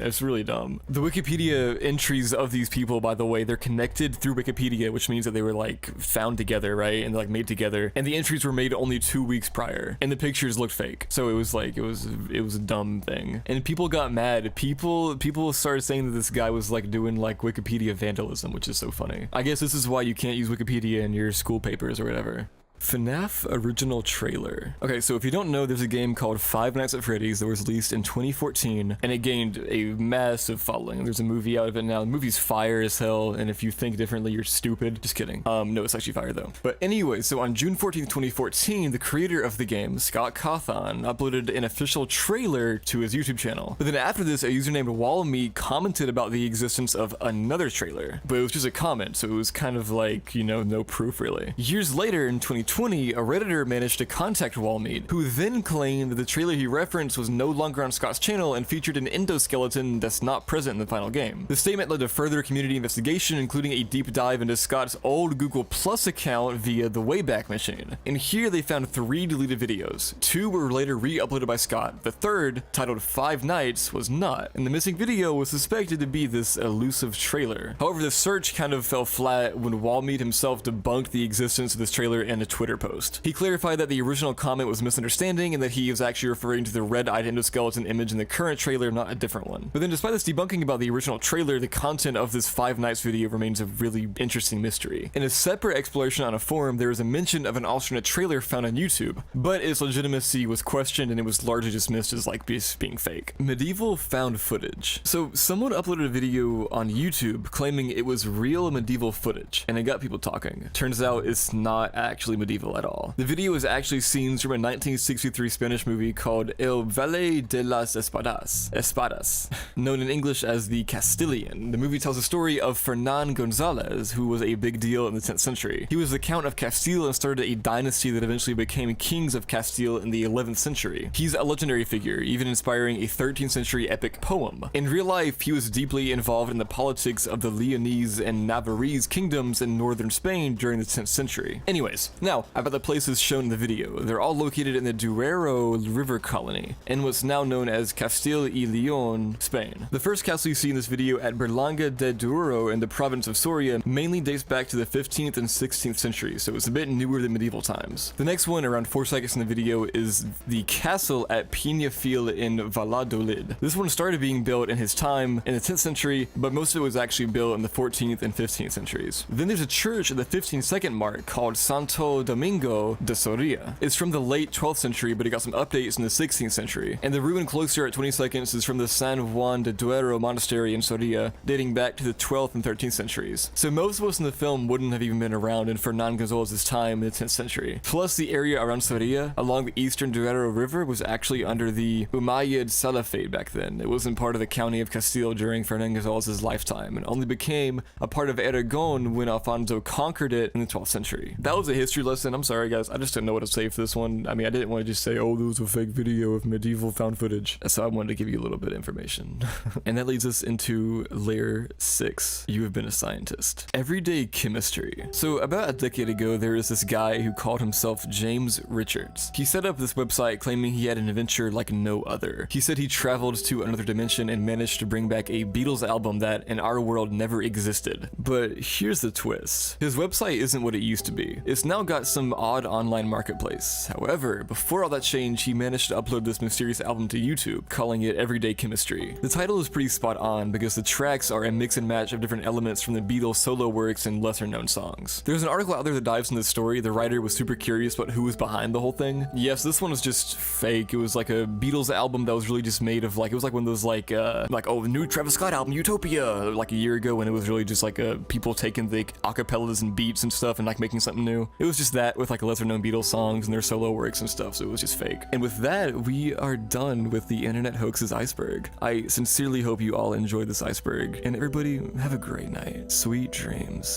dumb. The Wikipedia entries of these people, by the way, they're connected through Wikipedia, which means that they were like found together, right? And they're like made together. And the entries were made only 2 weeks prior. And the pictures looked fake. So it was like, it was a dumb thing. And people got mad. People started saying that this guy was like doing like Wikipedia vandalism, which is so funny. I guess this is why you can't use Wikipedia in your school papers or whatever. FNAF original trailer. Okay, so if you don't know, there's a game called Five Nights at Freddy's that was released in 2014, and it gained a massive following. There's a movie out of it now. The movie's fire as hell, and if you think differently, you're stupid. Just kidding. No, it's actually fire though. But anyway, so on June 14th, 2014, the creator of the game, Scott Cawthon, uploaded an official trailer to his YouTube channel. But then after this, a user named Wallmeat commented about the existence of another trailer, but it was just a comment, so it was kind of like, you know, no proof really. Years later in 2020, 2020, a Redditor managed to contact Walmead, who then claimed that the trailer he referenced was no longer on Scott's channel and featured an endoskeleton that's not present in the final game. The statement led to further community investigation, including a deep dive into Scott's old Google Plus account via the Wayback Machine. And here they found 3 deleted videos. 2 were later re-uploaded by Scott. The third, titled 5 Nights, was not, and the missing video was suspected to be this elusive trailer. However, the search kind of fell flat when Walmead himself debunked the existence of this trailer in a Twitter post. He clarified that the original comment was a misunderstanding and that he was actually referring to the red-eyed endoskeleton image in the current trailer, not a different one. But then despite this debunking about the original trailer, the content of this 5 Nights video remains a really interesting mystery. In a separate exploration on a forum, there was a mention of an alternate trailer found on YouTube, but its legitimacy was questioned and it was largely dismissed as like being fake. Medieval found footage. So someone uploaded a video on YouTube claiming it was real medieval footage, and it got people talking. Turns out it's not actually medieval at all. The video is actually scenes from a 1963 Spanish movie called El Valle de las Espadas, known in English as the Castilian. The movie tells the story of Fernan Gonzalez, who was a big deal in the 10th century. He was the Count of Castile and started a dynasty that eventually became kings of Castile in the 11th century. He's a legendary figure, even inspiring a 13th century epic poem. In real life, he was deeply involved in the politics of the Leonese and Navarrese kingdoms in northern Spain during the 10th century. Anyways, now about the places shown in the video. They're all located in the Duero River colony, in what's now known as Castile y León, Spain. The first castle you see in this video at Berlanga de Duero in the province of Soria mainly dates back to the 15th and 16th centuries, so it's a bit newer than medieval times. The next one, around 4 seconds in the video, is the castle at Peñafiel in Valladolid. This one started being built in his time in the 10th century, but most of it was actually built in the 14th and 15th centuries. Then there's a church at the 15-second mark called Santo Domingo de Soria. It's from the late 12th century, but it got some updates in the 16th century. And the ruin closer at 20 seconds is from the San Juan de Duero monastery in Soria, dating back to the 12th and 13th centuries. So most of us in the film wouldn't have even been around in Fernan Gonzalez's time in the 10th century. Plus, the area around Soria, along the eastern Duero River, was actually under the Umayyad Salafate back then. It wasn't part of the county of Castile during Fernan Gonzalez's lifetime, and only became a part of Aragon when Alfonso conquered it in the 12th century. That was a history lesson. I'm sorry guys, I just didn't know what to say for this one. I mean, I didn't want to just say, oh, there was a fake video of medieval found footage. So I wanted to give you a little bit of information. And that leads us into layer 6. You have been a scientist. Everyday chemistry. So about a decade ago, there was this guy who called himself James Richards. He set up this website claiming he had an adventure like no other. He said he traveled to another dimension and managed to bring back a Beatles album that in our world never existed. But here's the twist. His website isn't what it used to be. It's now got some odd online marketplace. However, before all that changed, he managed to upload this mysterious album to YouTube, calling it Everyday Chemistry. The title is pretty spot on because the tracks are a mix and match of different elements from the Beatles solo works and lesser known songs. There's an article out there that dives into the story. The writer was super curious about who was behind the whole thing. Yes, this one was just fake. It was like a Beatles album that was really just made of like, it was like one of those like oh, the new Travis Scott album, Utopia, like a year ago, when it was really just like people taking the acapellas and beats and stuff and like making something new. It was just that with like lesser known Beatles songs and their solo works and stuff, so it was just fake. And with that, we are done with the Internet Hoaxes Iceberg. I sincerely hope you all enjoyed this iceberg, and everybody have a great night. Sweet dreams.